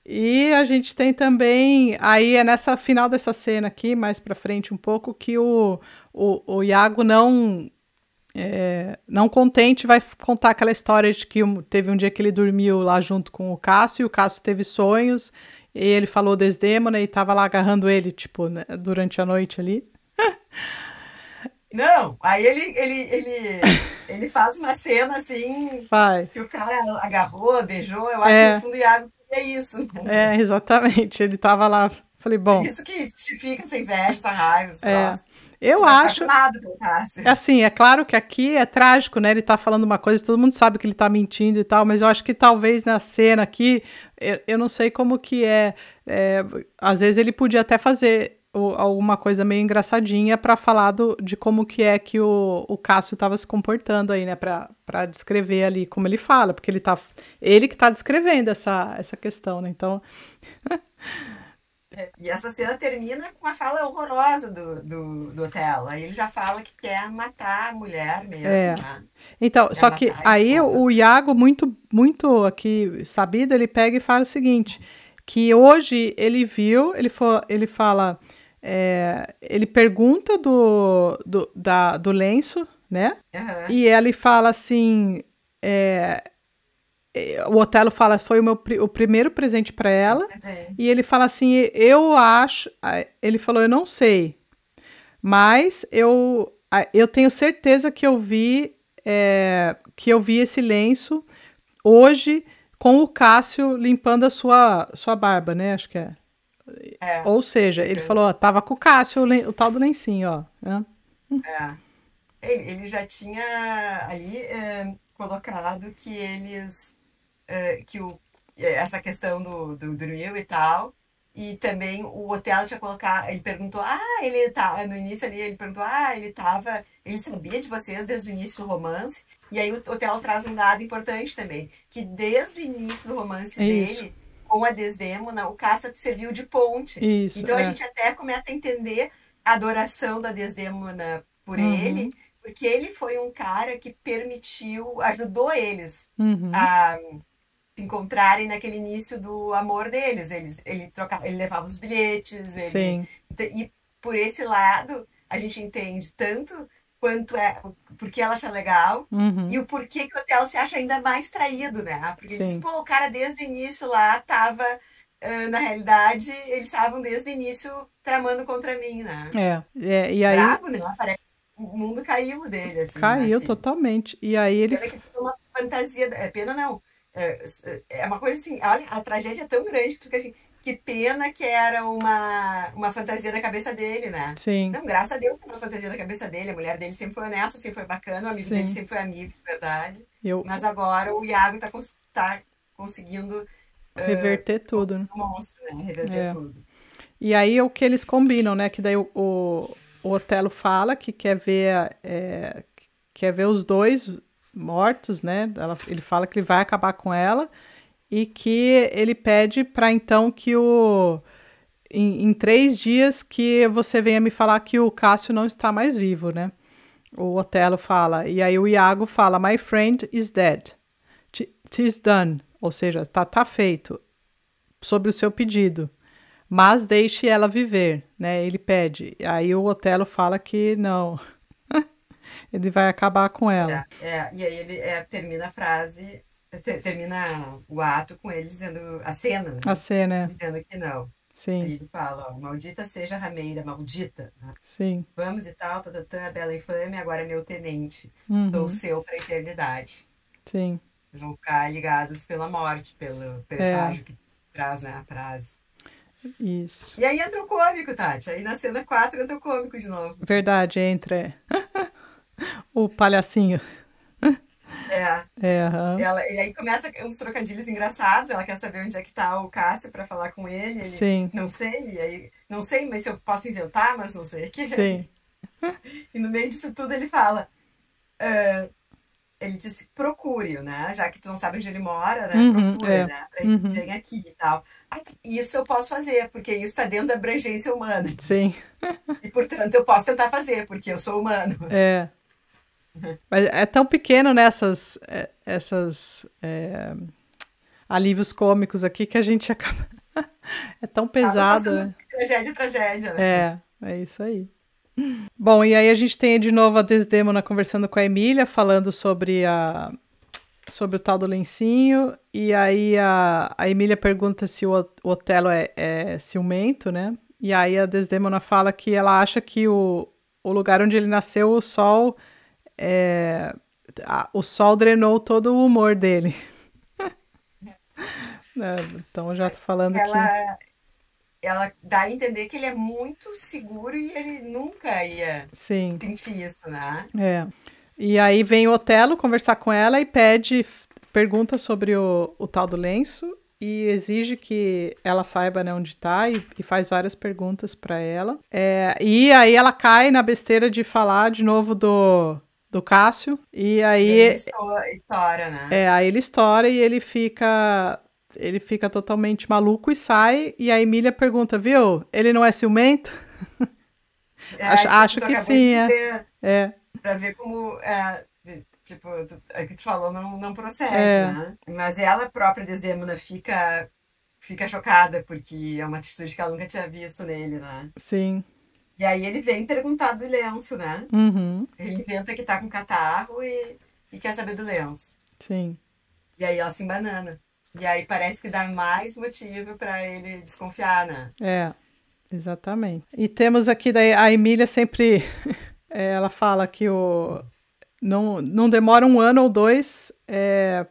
E a gente tem também, aí é nessa final dessa cena aqui, mais pra frente um pouco, que o Iago não contente vai contar aquela história de que teve um dia que ele dormiu lá junto com o Cássio, e o Cássio teve sonhos, e ele falou Desdémona e tava lá agarrando ele, tipo, né, durante a noite ali. Não, aí ele faz uma cena assim que Faz. o cara agarrou, beijou. Eu acho que no É, fundo o Iago é isso. exatamente. Ele tava lá, falei, Por bom, isso que justifica essa inveja, essa raiva, esse é, troço. eu Ele é acho. apaixonado pelo Cássio. Assim, é claro que aqui é trágico, né? Ele tá falando uma coisa, todo mundo sabe que ele tá mentindo e tal, mas eu acho que talvez na cena aqui, eu não sei como que é, às vezes ele podia até fazer alguma coisa meio engraçadinha pra falar de como que é que o Cássio tava se comportando aí, né? Pra descrever ali como ele fala, porque ele que tá descrevendo essa questão, né? Então, E essa cena termina com uma fala horrorosa do Otelo. Aí ele já fala que quer matar a mulher mesmo, é. né? Então, Quer só que matar a aí esposa. o Iago, muito aqui sabido, ele pega e fala o seguinte, que hoje ele viu, ele fala, ele pergunta do lenço, né? Aham. E ele fala assim, o Otelo fala, foi o primeiro presente para ela, Quer dizer, e ele fala assim, eu acho, ele falou, eu não sei, mas eu tenho certeza que eu vi esse lenço hoje com o Cássio limpando a sua barba, né? Acho que é. é, Ou seja, ele falou, ó, tava com o Cássio, o tal do lencinho, ó. Né? é. Ele já tinha ali colocado que eles que essa questão do dormir e tal. E também o Otelo tinha colocado, ele perguntou, ele tá, no início ali, ele perguntou, ele sabia de vocês desde o início do romance. E aí o Otelo traz um dado importante também, que desde o início do romance Isso, dele com a Desdémona, o Cássio serviu de ponte. isso, Então a gente até começa a entender a adoração da Desdémona por Uhum, ele, porque ele foi um cara que permitiu, ajudou eles uhum, a se encontrarem naquele início do amor deles. Ele levava os bilhetes, sim, e por esse lado a gente entende tanto quanto porque ela acha legal e uhum, o porquê que o Otelo se acha ainda mais traído, né? Porque ele disse, sim. pô, o cara desde o início lá tava, na realidade, eles estavam desde o início tramando contra mim, né? E aí Brabo, né? Parece que o mundo caiu dele, assim, né? caiu Assim. totalmente. E aí ele. Pena que fica uma fantasia. Pena não. É uma coisa assim, olha, a tragédia é tão grande que tu fica assim, que pena que era uma fantasia da cabeça dele, né? Sim, Não, graças a Deus que era uma fantasia da cabeça dele. A mulher dele sempre foi honesta, sempre foi bacana, o amigo dele sim. sempre foi amigo, de verdade. Eu Mas agora o Iago tá conseguindo reverter tudo, né? o monstro, né? Reverter É. tudo. E aí é o que eles combinam, né? Que daí o Otelo fala que quer ver os dois mortos, né? Ele fala que ele vai acabar com ela e que ele pede para então que em 3 dias que você venha me falar que o Cássio não está mais vivo, né? O Otelo fala. E aí o Iago fala, My friend is dead. Tis done. Ou seja, tá feito. Sobre o seu pedido. Mas deixe ela viver, né? Ele pede. Aí o Otelo fala que não. Ele vai acabar com ela. E aí ele termina a frase, termina o ato com ele dizendo, a cena, A né? cena, Dizendo que não. sim, Aí ele fala, ó, maldita seja a rameira, maldita, né? sim. Vamos e tal, tatatã, bela infame, agora é meu tenente. Sou Uhum, seu pra eternidade. sim. Vão ficar ligados pela morte, pelo É, presságio que traz, né, a frase. isso. E aí entra o cômico, Tati. Aí na cena 4 entra o cômico de novo. Verdade, entra o palhacinho. É. É, aham. E aí começa uns trocadilhos engraçados. Ela quer saber onde é que tá o Cássio para falar com ele. Ele, Sim, não sei. E aí, não sei, mas eu posso inventar, mas não sei. sim. E no meio disso tudo ele fala. Ele disse, procure-o, né? Já que tu não sabe onde ele mora, né? Uhum, Procura, é. né? Pra ele Uhum, vir aqui e tal. Ah, isso eu posso fazer, porque isso está dentro da abrangência humana. sim, E, portanto, eu posso tentar fazer, porque eu sou humano. é. Mas é tão pequeno nessas alívios cômicos aqui que a gente acaba. É tão Acaba pesado, passando né? de tragédia em tragédia, né? É isso aí. Bom, e aí a gente tem de novo a Desdémona conversando com a Emília, falando sobre o tal do lencinho, e aí a Emília pergunta se o Otelo é ciumento, né? E aí a Desdémona fala que ela acha que o lugar onde ele nasceu, é, o sol drenou todo o humor dele. Né? Então já tô falando que Ela, ela dá a entender que ele é muito seguro e ele nunca ia sim, sentir isso, né? é. E aí vem o Otelo conversar com ela e pergunta sobre o tal do lenço e exige que ela saiba, né, onde tá e faz várias perguntas para ela. E aí ela cai na besteira de falar de novo do Cássio e E aí ele aí, estoura, né? aí ele estoura e ele fica totalmente maluco e sai e a Emília pergunta, viu, ele não é ciumento? Acho, É, tipo, acho tu que acabou sim, de é. dizer, É, pra ver como, tipo, o que tu falou não procede, é, né? Mas ela própria, Desdemona, fica chocada, porque é uma atitude que ela nunca tinha visto nele, né? sim. E aí ele vem perguntar do lenço, né? Uhum, Ele inventa que tá com catarro e quer saber do lenço. sim. E aí ela se embanana. E aí parece que dá mais motivo pra ele desconfiar, né? É, exatamente. E temos aqui daí a Emília sempre, ela fala que não demora um ano ou dois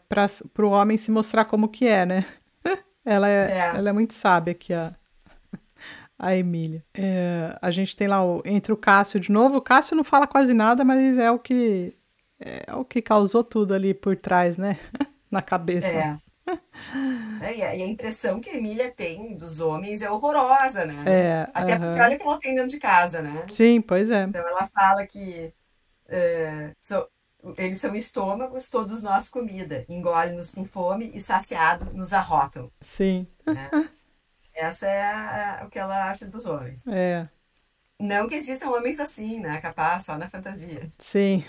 para o homem se mostrar como que é, né? Ela é, É, ela é muito sábia aqui, a Emília. A gente tem lá entre o Cássio de novo. O Cássio não fala quase nada, mas é o que causou tudo ali por trás, né? Na cabeça. é. E a impressão que a Emília tem dos homens é horrorosa, né? Até porque Aham. olha o que ela tem dentro de casa, né? Sim, pois é. Então ela fala que eles são estômagos, todos nós comida. Engole-nos com fome e saciado nos arrotam, Sim, né? Essa é o que ela acha dos homens. é, Não que existam homens assim, né? Capaz, só na fantasia. sim.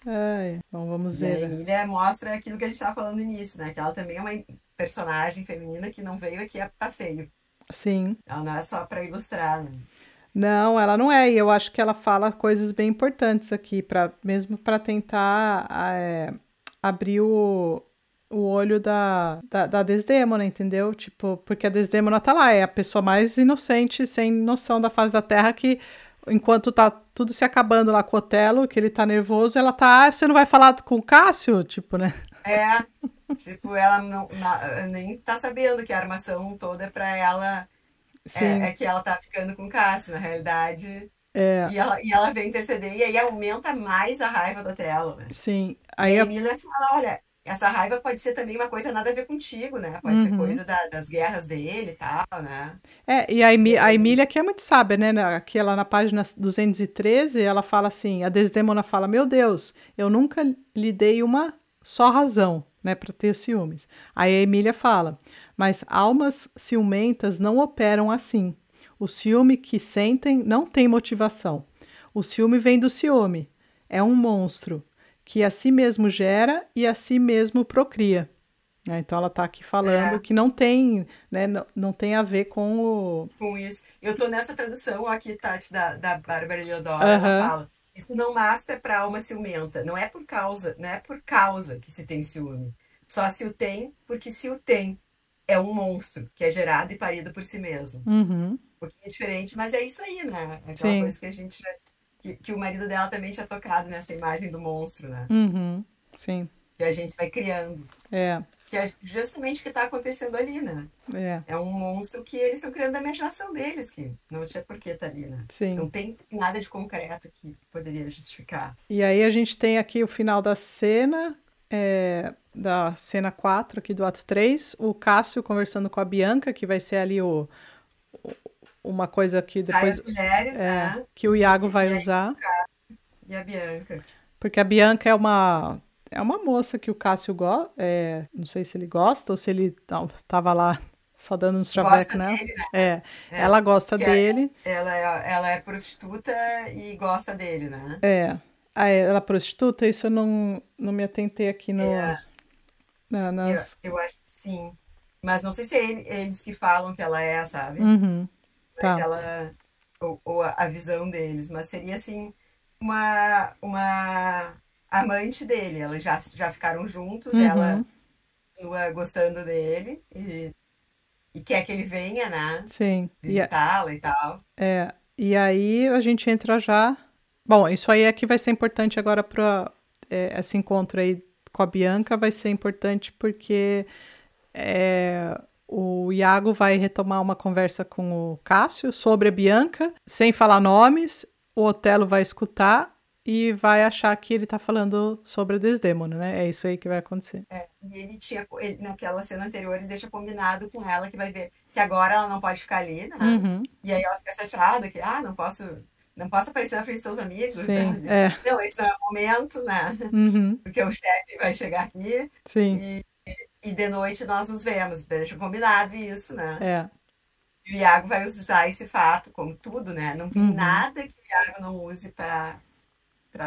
Ai, então vamos E a ver. Emília mostra aquilo que a gente estava falando no início, né? Que ela também é uma personagem feminina que não veio aqui a passeio. Sim. Ela não é só para ilustrar, né? Não, ela não é, e eu acho que ela fala coisas bem importantes aqui, mesmo para tentar abrir o olho da Desdémona, entendeu? Tipo, porque a Desdémona tá lá, é a pessoa mais inocente, sem noção da face da Terra, que enquanto tá tudo se acabando lá com o Otelo, que ele tá nervoso, ela tá, você não vai falar com o Cássio? Tipo, né? É, tipo, ela nem tá sabendo que a armação toda é pra ela. É Sim, que ela tá ficando com o Cássio, na realidade. é, E ela vem interceder, e aí aumenta mais a raiva do Otelo, né? sim. E Aí, a Emília fala, olha, essa raiva pode ser também uma coisa nada a ver contigo, né? Pode ser uhum. coisa das guerras dele e tal, né? E a Emília que é muito sábia, né? Aqui ela na página 213, ela fala assim, a Desdémona fala, meu Deus, eu nunca lhe dei uma só razão, né, para ter ciúmes. Aí a Emília fala, mas almas ciumentas não operam assim. O ciúme que sentem não tem motivação. O ciúme vem do ciúme. É um monstro que a si mesmo gera e a si mesmo procria. Então ela está aqui falando É, que não tem, né, não tem a ver com o. com isso. Eu tô nessa tradução aqui, Tati, da Bárbara Leodoro, ela Aham, fala, isso não basta para alma ciumenta, não é por causa que se tem ciúme. Só se o tem, porque se o tem, é um monstro que é gerado e parido por si mesmo. uhum, Um pouquinho diferente, mas é isso aí, né? É aquela sim, coisa que a gente que o marido dela também tinha tocado nessa imagem do monstro, né? uhum, sim, Que a gente vai criando. é. que é justamente o que está acontecendo ali, né? É, É um monstro que eles estão criando da imaginação deles, que não tinha por que estar ali, né? sim. Não tem nada de concreto que poderia justificar. E aí a gente tem aqui o final da cena, da cena 4 aqui do ato 3, o Cássio conversando com a Bianca, que vai ser ali uma coisa que Sai depois as mulheres, né? que o Iago vai E aí usar, e a Bianca. porque a Bianca é uma moça que o Cássio gosta, não sei se ele gosta ou se ele estava lá só dando uns traveco Gosta nela. dele, né? É, É, ela gosta que dele, ela é prostituta e gosta dele, né? ela é prostituta, isso eu não me atentei aqui no, É, eu, nas... eu acho que sim. Mas não sei se é eles que falam que ela é, sabe? Uhum, Mas tá. ela, ou a visão deles, mas seria assim, uma amante dele. Elas já ficaram juntos, ela Uhum, continua gostando dele e quer que ele venha, né? sim. Visitá-la e tal. E aí a gente entra já. Bom, isso aí é que vai ser importante agora para esse encontro aí com a Bianca vai ser importante porque o Iago vai retomar uma conversa com o Cássio sobre a Bianca, sem falar nomes. O Otelo vai escutar e vai achar que ele tá falando sobre a Desdémona, né? É isso aí que vai acontecer. É, e naquela cena anterior, ele deixa combinado com ela que vai ver que agora ela não pode ficar ali, né? Uhum, E aí ela fica chateada que, não posso aparecer na frente dos seus amigos, né? sim, é. Não, esse não é o momento, né? Uhum, Porque o chefe vai chegar aqui sim, e de noite nós nos vemos. Deixa combinado isso, né? é. E o Iago vai usar esse fato, como tudo, né? Não tem Uhum, nada que o Iago não use para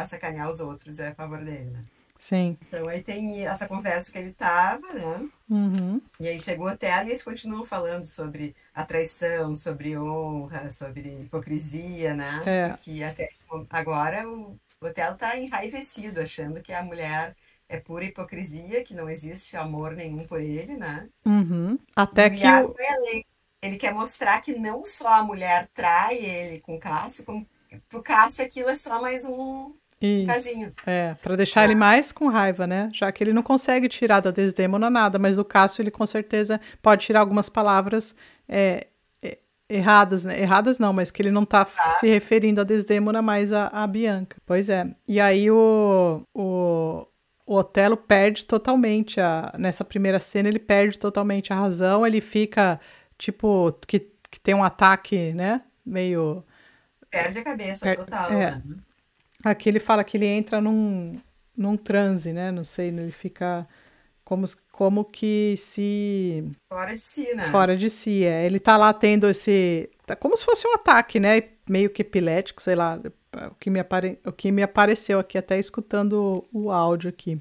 sacanear os outros, é a favor dele, né? sim. Então aí tem essa conversa que ele tava, né? Uhum, E aí chegou até ali e eles continuam falando sobre a traição, sobre honra, sobre hipocrisia, né? é. Porque até agora o Otelo tá enraivecido, achando que a mulher é pura hipocrisia, que não existe amor nenhum por ele, né? Uhum. E Até o que Iago o. vai além. Ele quer mostrar que não só a mulher trai ele com o Cássio, como pro Cássio aquilo é só mais um Isso. casinho. Para deixar Né? ele mais com raiva, né? Já que ele não consegue tirar da Desdémona nada, mas do Cássio ele com certeza pode tirar algumas palavras é, erradas, né? Erradas não, mas que ele não tá se referindo a Desdémona, mas a Bianca. Pois é. E aí o Otelo perde totalmente nessa primeira cena, ele perde totalmente a razão, ele fica tipo que tem um ataque, né? Meio Perde a cabeça é, total, é, né? aqui ele fala que ele entra num transe, né? Não sei, ele fica como que se Fora de si, né? fora de si. Ele tá lá tendo tá como se fosse um ataque, né? Meio que epilético, sei lá. O que me apareceu aqui, até escutando o áudio aqui.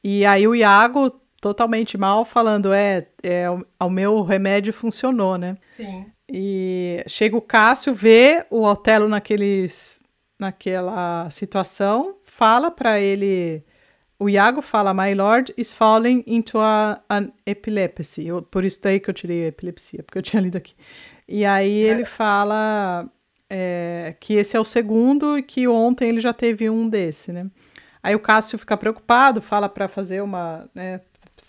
E aí o Iago, totalmente mal, falando: o meu remédio funcionou, né? Sim. E chega o Cássio, vê o Otelo naquela situação, fala para ele. O Iago fala: My Lord is falling into an epilepsy. Por isso daí que eu tirei a epilepsia, porque eu tinha lido aqui. E aí ele fala que esse é o segundo e que ontem ele já teve um desse, né? Aí o Cássio fica preocupado, fala para fazer né,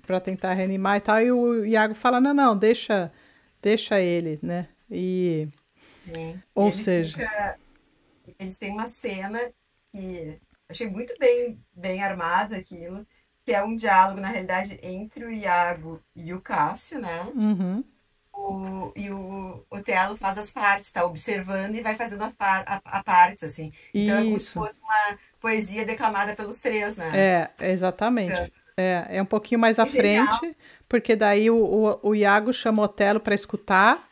para tentar reanimar e tal. E o Iago fala: Não, não, deixa ele, né? Sim. E Ou ele seja, fica. Eles têm uma cena que achei muito bem armado aquilo, que é um diálogo, na realidade, entre o Iago e o Cássio, né? uhum, E o Otelo faz as partes, tá observando e vai fazendo a partes, assim. Então é como se isso. fosse uma poesia declamada pelos três, né? Exatamente. Então, É um pouquinho mais à é genial. frente, porque daí o Iago chama o Otelo para escutar,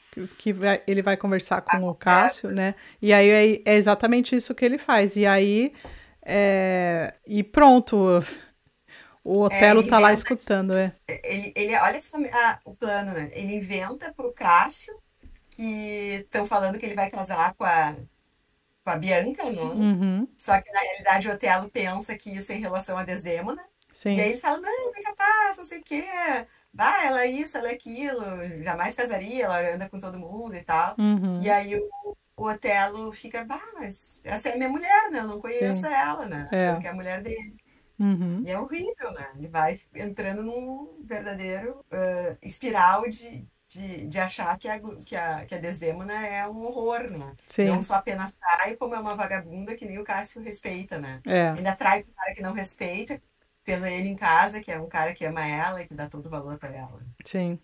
ele vai conversar A com o Cássio, conversa. né? E aí é exatamente isso que ele faz. E aí, e pronto, o É, Otelo ele tá lá inventa. escutando, é. Olha só, o plano, né? Ele inventa pro Cássio que estão falando que ele vai casar com a Bianca, né? Uhum, Só que na realidade o Otelo pensa que isso é em relação a Desdémona. E aí sim. ele fala, não, é capaz, não sei o quê. Bah, ela é isso, ela é aquilo, jamais casaria, ela anda com todo mundo e tal. E Uhum, aí o Otelo fica, bah, mas essa é a minha mulher, né? Eu não conheço sim. ela, né? Achando É. que é a mulher dele. Uhum. E é horrível, né? Ele vai entrando num verdadeiro espiral de achar que a Desdémona é um horror, né? Não Sim, só apenas trai, como é uma vagabunda que nem o Cássio respeita, né? é, Ainda trai com um cara que não respeita, tendo ele em casa, que é um cara que ama ela e que dá todo o valor pra ela. sim,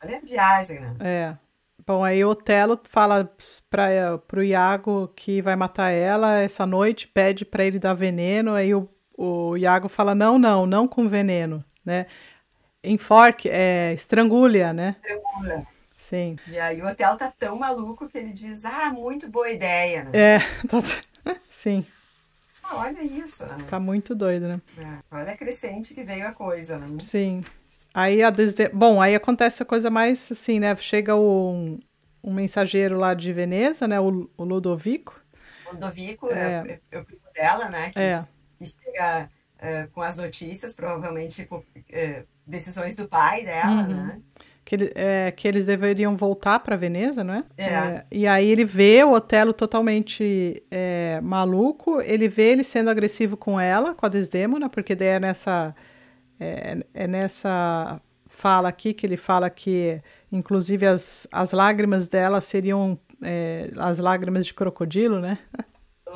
Olha a viagem, né? é. Bom, aí o Otelo fala pro Iago que vai matar ela essa noite, pede pra ele dar veneno, aí o Iago fala, não, não, não com veneno, né? Enforque, estrangulha, né? Tremula. Sim. E aí o hotel tá tão maluco que ele diz, muito boa ideia, né? É, sim, Olha isso, né? tá muito doido, né? Olha a crescente que veio a coisa, né? Sim. Aí Bom, aí acontece a coisa mais assim, né? Chega um mensageiro lá de Veneza, né? O Ludovico. O Ludovico É, é o primo dela, né? é. Que chega com as notícias, provavelmente decisões do pai dela, Uhum. né? Que eles deveriam voltar para Veneza, não é? É, E aí ele vê o Otelo totalmente maluco, ele vê ele sendo agressivo com ela, com a Desdémona, porque daí é nessa fala aqui que ele fala que, inclusive, as lágrimas dela seriam as lágrimas de crocodilo, né?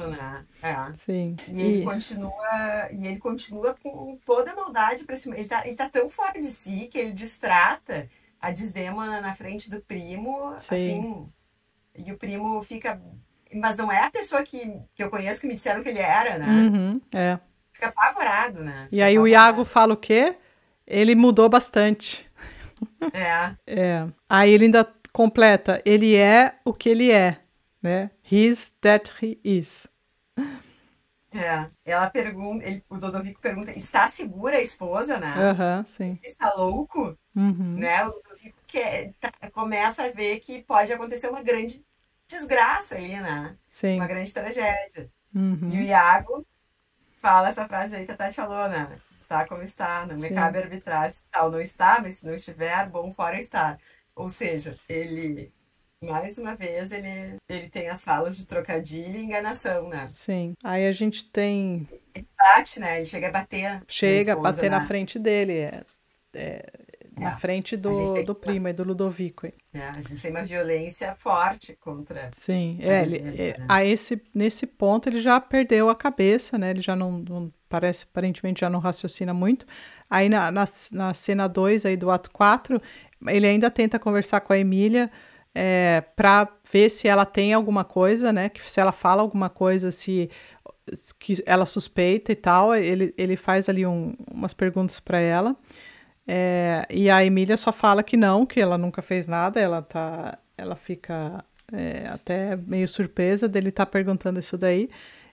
né? É. Sim. E ele continua com toda a maldade pra cima. Ele tá tão fora de si que ele distrata a Desdémona na frente do primo, Sim. assim, e o primo fica. Mas não é a pessoa que eu conheço que me disseram que ele era, né? Uhum, é. Fica apavorado, né? E Fica aí o Iago apavorado. fala o quê? Ele mudou bastante. É, É. Aí ele ainda completa, ele é o que ele é, né? He's that he is. Ela pergunta, o Dodovico pergunta, está segura a esposa, né? Aham, sim. Está louco, Uhum, né? O Ludovico começa a ver que pode acontecer uma grande desgraça ali, né? Uma sim. grande tragédia. E o Uhum, Iago fala essa frase aí que a Tati falou, né? Está como está, não me sim. cabe arbitrar se está ou não está, mas se não estiver, bom fora estar. Ou seja, mais uma vez, ele tem as falas de trocadilho e enganação, né? Sim. Aí a gente tem. Bate, né? Ele chega a bater na Chega a esposa, bater na né? frente dele, na É. frente A gente do tem primo e do Ludovico. a gente tem uma violência forte contra Sim, a Desdemona, né? nesse ponto ele já perdeu a cabeça, né? Ele já parece, aparentemente já não raciocina muito. Aí na cena 2 aí do ato 4 ele ainda tenta conversar com a Emília para ver se ela tem alguma coisa, né? Que se ela fala alguma coisa, se que ela suspeita e tal, ele faz ali umas perguntas para ela. E a Emília só fala que não, que ela nunca fez nada, ela fica até meio surpresa dele estar perguntando isso daí.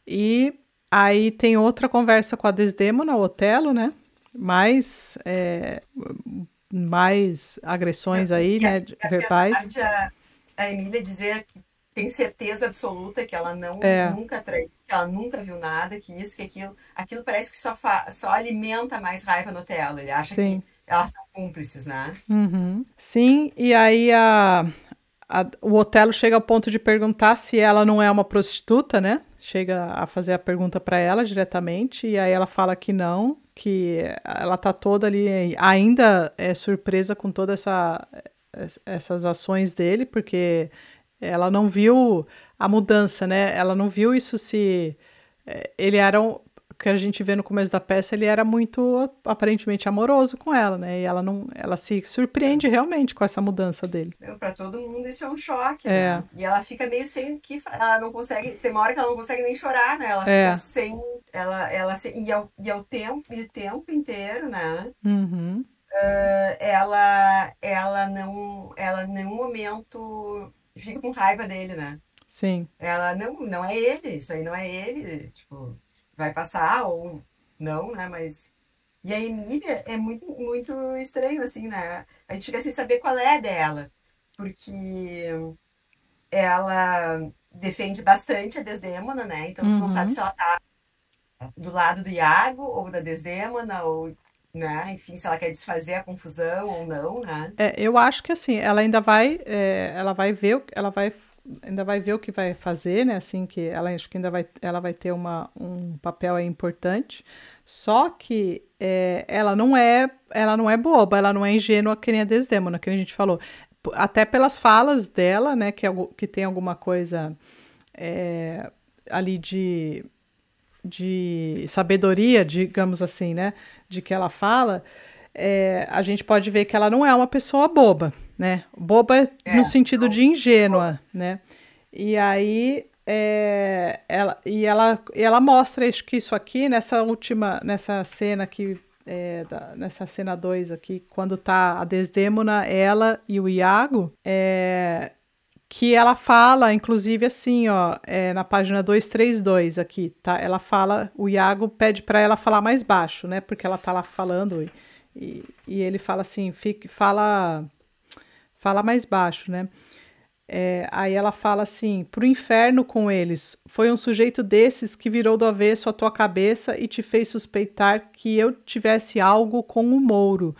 E aí tem outra conversa com a Desdémona, o Otelo, né? Mais agressões aí, E né? apesar Verbais. de a Emília dizer que tem certeza absoluta que ela É, nunca traiu, que ela nunca viu nada, que isso, que aquilo parece que só alimenta mais raiva no Telo. Ele acha que sim. elas são cúmplices, né? Uhum. Sim, e aí o Otelo chega ao ponto de perguntar se ela não é uma prostituta, né? Chega a fazer a pergunta para ela diretamente, e aí ela fala que não, que ela tá toda ali, ainda é surpresa com todas essas ações dele, porque ela não viu a mudança, né? Ela não viu isso se. Ele era o que a gente vê no começo da peça, ele era muito aparentemente amoroso com ela, né? E ela não, ela se surpreende realmente com essa mudança dele. Para todo mundo isso é um choque, É, né? E ela fica meio sem o que ela não consegue, tem uma hora que ela não consegue nem chorar, né? Ela fica é. sem, e ao tempo inteiro, né? Uhum, Ela em nenhum momento fica com raiva dele, né? sim, Ela não é ele, isso aí não é ele, tipo, vai passar ou não, né? Mas e a Emília é muito muito estranho assim, né? A gente fica sem saber qual é a dela, porque ela defende bastante a Desdémona, né? Então tu não sabe uhum. se ela tá do lado do Iago ou da Desdémona ou, né? Enfim, se ela quer desfazer a confusão ou não, né? Eu acho que assim, ela ainda vai, ela vai ver, ela vai ainda vai ver o que vai fazer, né? Assim que ela acho que ela vai ter um papel aí importante. Só que ela não é boba, ela não é ingênua que nem a Desdémona, que a gente falou. Até pelas falas dela, né? Que tem alguma coisa é, ali de sabedoria, digamos assim, né? De que ela fala, a gente pode ver que ela não é uma pessoa boba, né? Boba no sentido Não, de ingênua, né? E aí ela mostra que isso aqui, nessa cena aqui, nessa cena 2 aqui, quando tá a Desdémona, ela e o Iago, que ela fala, inclusive assim, ó, na página 232 aqui, tá? Ela fala, o Iago pede para ela falar mais baixo, né? Porque ela tá lá falando e ele fala assim, fala mais baixo, né? Aí ela fala assim, pro inferno com eles, foi um sujeito desses que virou do avesso a tua cabeça e te fez suspeitar que eu tivesse algo com o Mouro.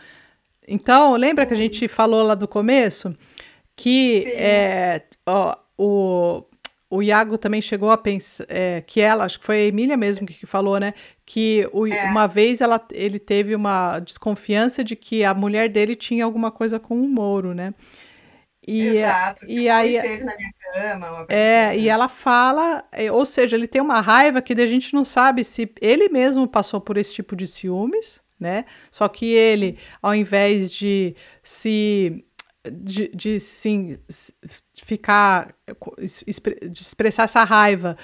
Então, lembra que a gente falou lá do começo? Que sim, ó, o Iago também chegou a pensar que acho que foi a Emília mesmo que falou, né? Que é, uma vez ele teve uma desconfiança de que a mulher dele tinha alguma coisa com o Mouro, né? E, exato. Que e o Moura aí esteve na minha cama, uma coisa assim, e né? ela fala, ou seja, ele tem uma raiva que a gente não sabe se ele mesmo passou por esse tipo de ciúmes, né? Só que ele, ao invés de sim, ficar, de expressar essa raiva,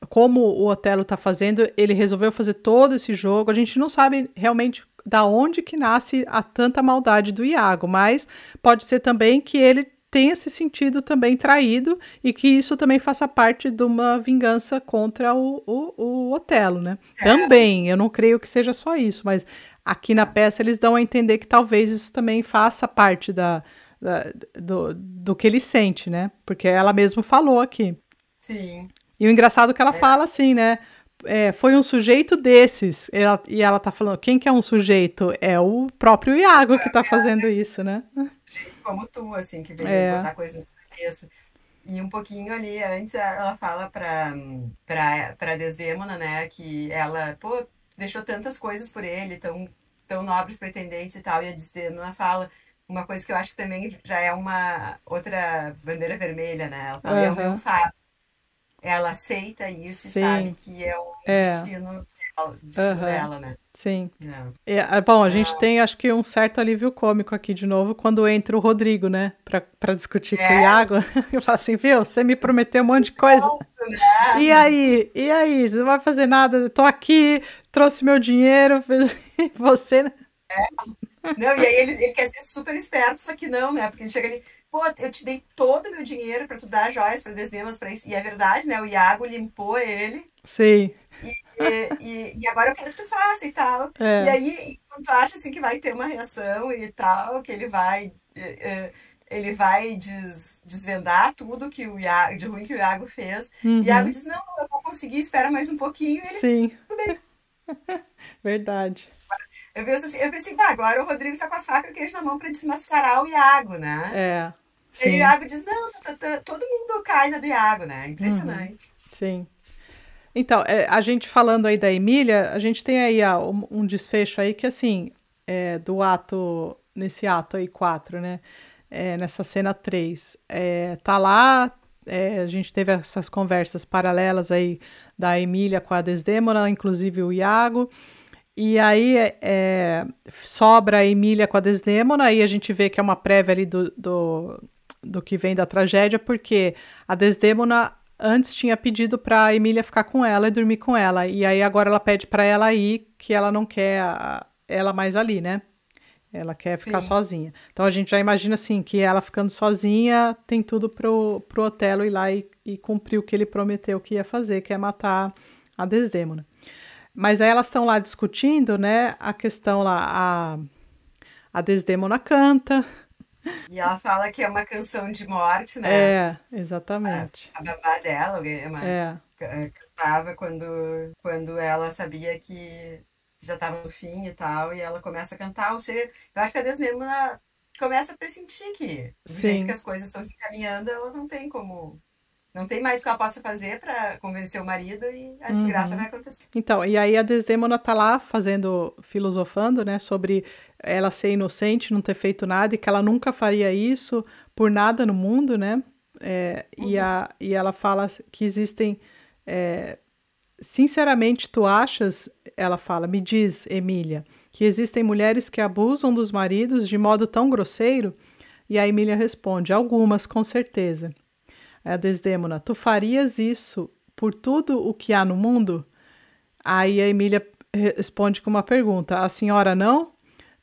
como o Otelo está fazendo, ele resolveu fazer todo esse jogo. A gente não sabe realmente da onde que nasce a tanta maldade do Iago, mas pode ser também que ele tenha se sentido também traído e que isso também faça parte de uma vingança contra o Otelo, né? É, Também, eu não creio que seja só isso, mas aqui na peça eles dão a entender que talvez isso também faça parte do que ele sente, né? Porque ela mesma falou aqui. sim. E o engraçado é que ela É, fala assim, né? Foi um sujeito desses. E ela tá falando, quem que é um sujeito? É o próprio Iago que tá fazendo isso, né? gente como tu, assim, que veio É, botar coisa na cabeça. E um pouquinho ali antes ela fala pra Desdémona, né, que ela, pô, deixou tantas coisas por ele, tão nobres pretendentes e tal, e a Desdémona fala uma coisa que eu acho que também já é uma outra bandeira vermelha, né? Ela fala, é o meu aham, fato. Ela aceita isso e sabe sim, que é o é, destino aham, dela, né? sim. Não. Bom, a gente Não. tem, acho que, um certo alívio cômico aqui de novo quando entra o Rodrigo, né? Pra discutir com o É, Iago. Eu falo assim, viu? Você me prometeu um monte de coisa. ponto, né? E aí? E aí? Você não vai fazer nada? Eu tô aqui, trouxe meu dinheiro, você, né? Não, e aí ele quer ser super esperto, só que não, né? Porque ele chega ali, pô, eu te dei todo o meu dinheiro pra tu dar joias pra Desdemas pra isso. E é verdade, né? O Iago limpou ele Sim, e agora eu quero que tu faça e tal. E é. aí, quando tu acha assim que vai ter uma reação e tal, que ele vai desvendar tudo que o Iago, de ruim que o Iago fez. O Iago Uhum. diz, não, eu vou conseguir, espera mais um pouquinho. E ele, Sim, tudo bem. verdade. Eu pensei, bah, agora o Rodrigo tá com a faca e o queijo na mão pra desmascarar o Iago, né? É, E aí o sim. Iago diz, não, todo mundo cai na do Iago, né? Uhum. Impressionante. Sim. Então, a gente falando aí da Emília, a gente tem aí um desfecho aí que, assim, nesse ato aí 4, né? Nessa cena 3. Tá lá, a gente teve essas conversas paralelas aí da Emília com a Desdémona, inclusive o Iago. E aí sobra a Emília com a Desdémona, aí a gente vê que é uma prévia ali do que vem da tragédia, porque a Desdémona antes tinha pedido para a Emília ficar com ela e dormir com ela, e aí agora ela pede para ela ir, que ela não quer ela mais ali, né? Ela quer ficar Sim, sozinha. Então a gente já imagina assim, que ela ficando sozinha tem tudo pro Otelo ir lá e cumprir o que ele prometeu que ia fazer, que é matar a Desdémona. Mas aí elas estão lá discutindo, né? A questão lá, a Desdémona canta. e ela fala que é uma canção de morte, né? Exatamente. A babá dela, É, cantava quando ela sabia que já estava no fim e tal, e ela começa a cantar. Eu acho que a Desdemona começa a pressentir que, do jeito que sim. as coisas estão se encaminhando, ela não tem como. Não tem mais o que ela possa fazer para convencer o marido e a desgraça Uhum. vai acontecer. Então, e aí a Desdémona tá lá fazendo, filosofando, né, sobre ela ser inocente, não ter feito nada e que ela nunca faria isso por nada no mundo, né? Uhum. E ela fala que existem. Sinceramente, tu achas, ela fala, me diz, Emília, que existem mulheres que abusam dos maridos de modo tão grosseiro? E a Emília responde, algumas, com certeza. A Desdémona, tu farias isso por tudo o que há no mundo? Aí a Emília responde com uma pergunta: a senhora não?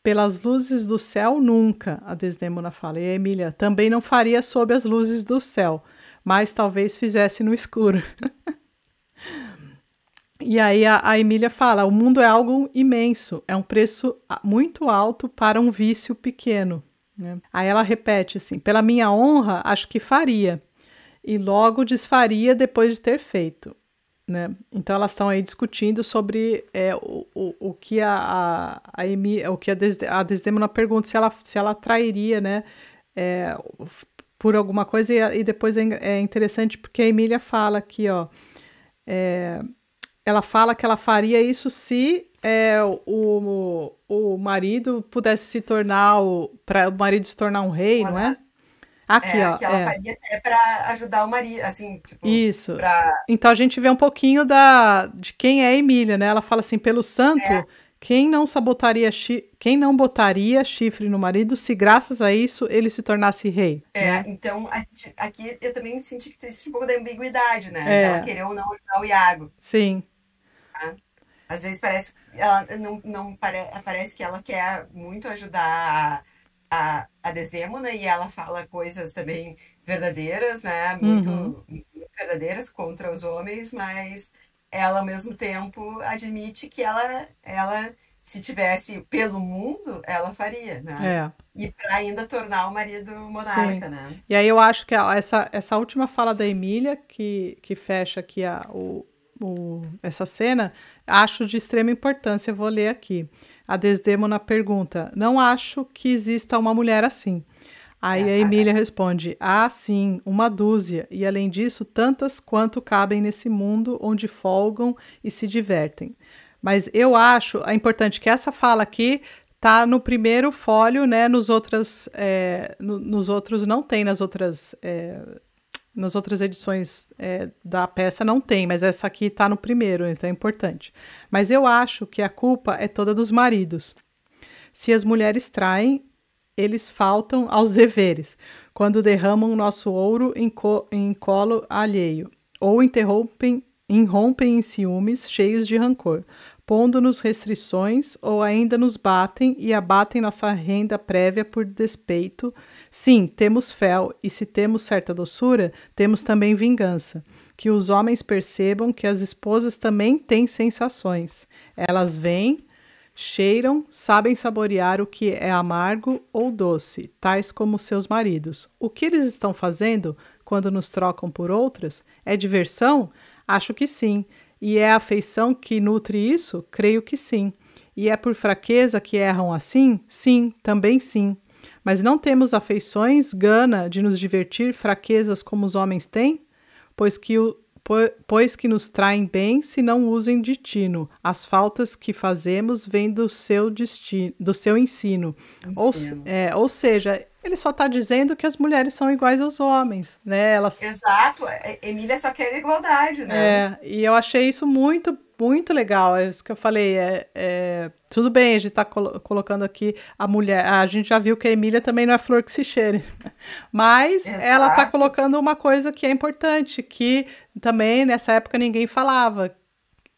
Pelas luzes do céu, nunca, a Desdémona fala. E a Emília também não faria sob as luzes do céu, mas talvez fizesse no escuro. E aí a Emília fala: o mundo é algo imenso, é um preço muito alto para um vício pequeno. Né? Aí ela repete assim: pela minha honra, acho que faria, e logo desfaria depois de ter feito. Né? Então elas estão aí discutindo sobre o que o que a Desdemona pergunta se ela trairia, né? É, por alguma coisa e depois é interessante porque a Emília fala aqui, ó, ela fala que ela faria isso se o marido pudesse se tornar para o marido se tornar um rei, não é? Aqui, ó, Que ela faria até para ajudar o marido, assim, tipo, isso. para. Então a gente vê um pouquinho de quem é a Emília, né? Ela fala assim, pelo santo, quem não botaria chifre no marido se graças a isso ele se tornasse rei, né? Então, aqui eu também senti que existe um pouco da ambiguidade, né? De ela É, querer ou não ajudar o Iago. sim. Tá? Às vezes parece, ela não parece que ela quer muito ajudar a Desdémona e ela fala coisas também verdadeiras, né? Uhum. Muito verdadeiras contra os homens, mas ela ao mesmo tempo admite que ela se tivesse pelo mundo, ela faria, né? É, E para ainda tornar o marido sim. monarca, né? E aí eu acho que essa última fala da Emília, que fecha aqui essa cena, acho de extrema importância. Eu vou ler aqui. A Desdémona pergunta: não acho que exista uma mulher assim. Aí a Emília responde: ah, sim, uma dúzia, e além disso, tantas quanto cabem nesse mundo onde folgam e se divertem. Mas eu acho é importante que essa fala aqui tá no primeiro fólio, né? Nos outros não tem, nas outras edições da peça não tem, mas essa aqui está no primeiro, então é importante. Mas eu acho que a culpa é toda dos maridos. Se as mulheres traem, eles faltam aos deveres, quando derramam nosso ouro em colo alheio, ou irrompem em ciúmes cheios de rancor, pondo-nos restrições ou ainda nos batem e abatem nossa renda prévia por despeito. Sim, temos fel, e se temos certa doçura, temos também vingança. Que os homens percebam que as esposas também têm sensações. Elas veem, cheiram, sabem saborear o que é amargo ou doce, tais como seus maridos. O que eles estão fazendo quando nos trocam por outras? É diversão? Acho que sim. E é a afeição que nutre isso? Creio que sim. E é por fraqueza que erram assim? Sim, também sim. Mas não temos afeições, gana de nos divertir, fraquezas como os homens têm? Pois que pois que nos traem bem se não usem de tino. As faltas que fazemos vêm do seu destino, do seu ensino. Ensino. Ou seja, ele só está dizendo que as mulheres são iguais aos homens, né? Elas Exato. Emília só quer igualdade, né? e eu achei isso muito legal. É isso que eu falei. Tudo bem, a gente está colocando aqui a mulher. A gente já viu que a Emília também não é flor que se cheire. Mas ela está Exato. colocando uma coisa que é importante, que também nessa época ninguém falava.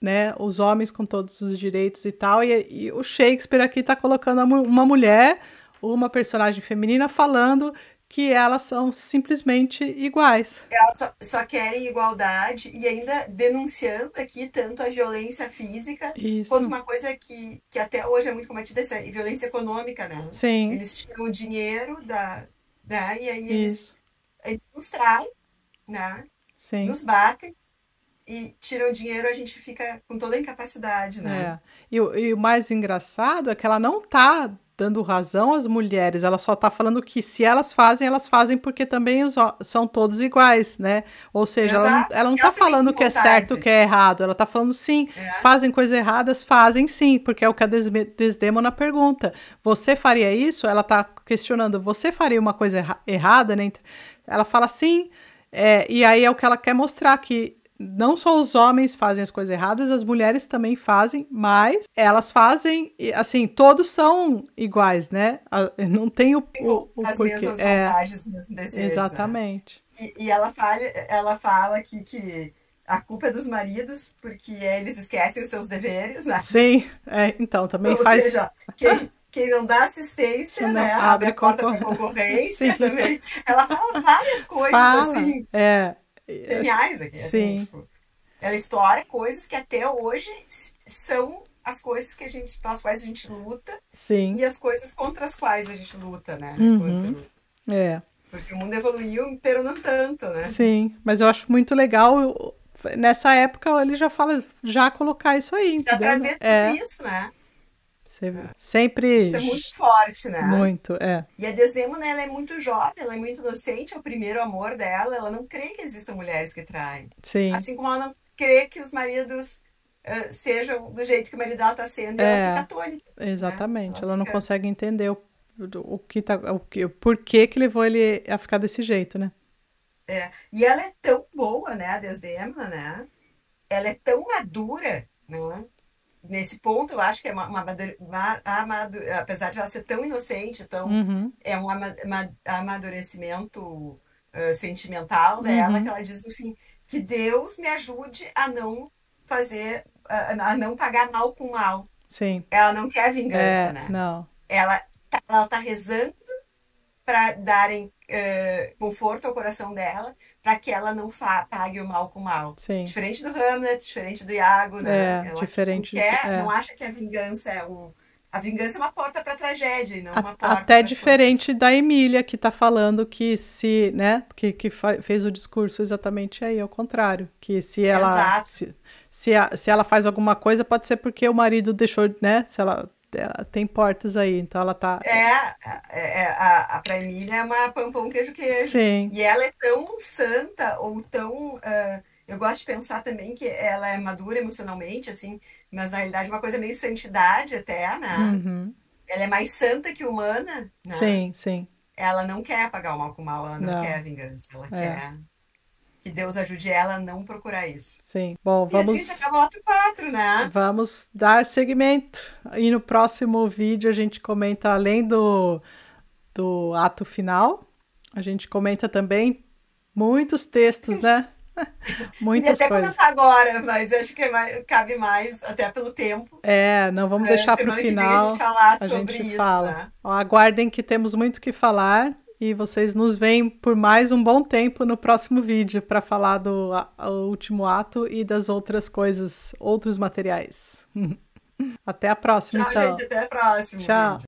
Né, os homens com todos os direitos e tal, e o Shakespeare aqui está colocando uma mulher, uma personagem feminina, falando que elas são simplesmente iguais. Elas só querem igualdade e ainda denunciando aqui tanto a violência física quanto Isso, uma coisa que até hoje é muito combatida, essa violência econômica, né? sim, Eles tiram o dinheiro né? E aí isso, eles nos traem, né? sim. Nos batem e tiram o dinheiro, a gente fica com toda a incapacidade, né? É. E o mais engraçado é que ela não tá dando razão às mulheres, ela só tá falando que se elas fazem porque também são todos iguais, né? Ou seja, ela não tá falando que é certo, que é errado, ela tá falando sim, fazem coisas erradas, fazem sim, porque é o que a Desdemona pergunta. Você faria isso? Ela tá questionando, você faria uma coisa errada, né? Ela fala sim, e aí é o que ela quer mostrar, que não só os homens fazem as coisas erradas, as mulheres também fazem, mas elas fazem, assim, todos são iguais, né? Não tem o as porquê. Mesmas vontades, os mesmos desejos. Exatamente. Né? E ela fala aqui que a culpa é dos maridos, porque eles esquecem os seus deveres, né? Sim, então, também Ou faz... seja, quem não dá assistência, não né? Abre a porta para concorrência também. Ela fala várias coisas, assim... geniais aqui. Sim. Assim, tipo, ela explora coisas que até hoje são as coisas que pelas quais a gente luta. Sim. E as coisas contra as quais a gente luta, né? Porque o mundo evoluiu, pero não tanto, né? Sim, mas eu acho muito legal, nessa época ele já colocar isso aí, entendeu? Já trazer tudo isso, né? Sempre... Isso é muito forte, né? Muito, E a Desdemona, ela é muito jovem, ela é muito inocente, é o primeiro amor dela, ela não crê que existam mulheres que traem. Sim. Assim como ela não crê que os maridos sejam do jeito que o marido dela está sendo, e ela fica atônita. Exatamente, né? ela não consegue entender o porquê que levou ele a ficar desse jeito, né? E ela é tão boa, né, a Desdemona, né? Ela é tão madura, né? Nesse ponto, eu acho que é apesar de ela ser tão inocente, é um amadurecimento sentimental dela, que ela diz no fim, que Deus me ajude a não a não pagar mal com mal. Sim. Ela não quer vingança, né? Não. Ela tá rezando para darem conforto ao coração dela, para que ela não pague o mal com o mal. Sim. Diferente do Hamlet, diferente do Iago, né? Ela diferente. Não acha que a vingança a vingança é uma porta para a tragédia, e não uma porta. Até diferente da Emília, que tá falando que se, né, que fez o discurso exatamente aí, ao contrário, que se ela se ela faz alguma coisa, pode ser porque o marido deixou, né, se ela tem portas aí, então ela tá... Pra Emília é uma pão, queijo. Sim. E ela é tão santa, ou tão... eu gosto de pensar também que ela é madura emocionalmente, assim, mas na realidade é uma coisa meio santidade até, né? Uhum. Ela é mais santa que humana, né? Sim, sim. Ela não quer pagar o mal com o mal, ela não quer a vingança, ela quer... Que Deus ajude ela a não procurar isso. Sim. Bom, vamos... E assim já acabou o ato 4, né? Vamos dar seguimento. E no próximo vídeo a gente comenta, além do ato final, a gente comenta também muitos textos, né? Muitas coisas. Queria até coisas. comentar agora, mas acho que cabe mais, até pelo tempo. Não vamos deixar para o final. A gente falar a sobre gente isso, fala. Né? Aguardem que temos muito o que falar. E vocês nos veem por mais um bom tempo no próximo vídeo para falar do último ato e das outras coisas, outros materiais. Até a próxima, Tchau, então. gente. Até a próxima. Tchau.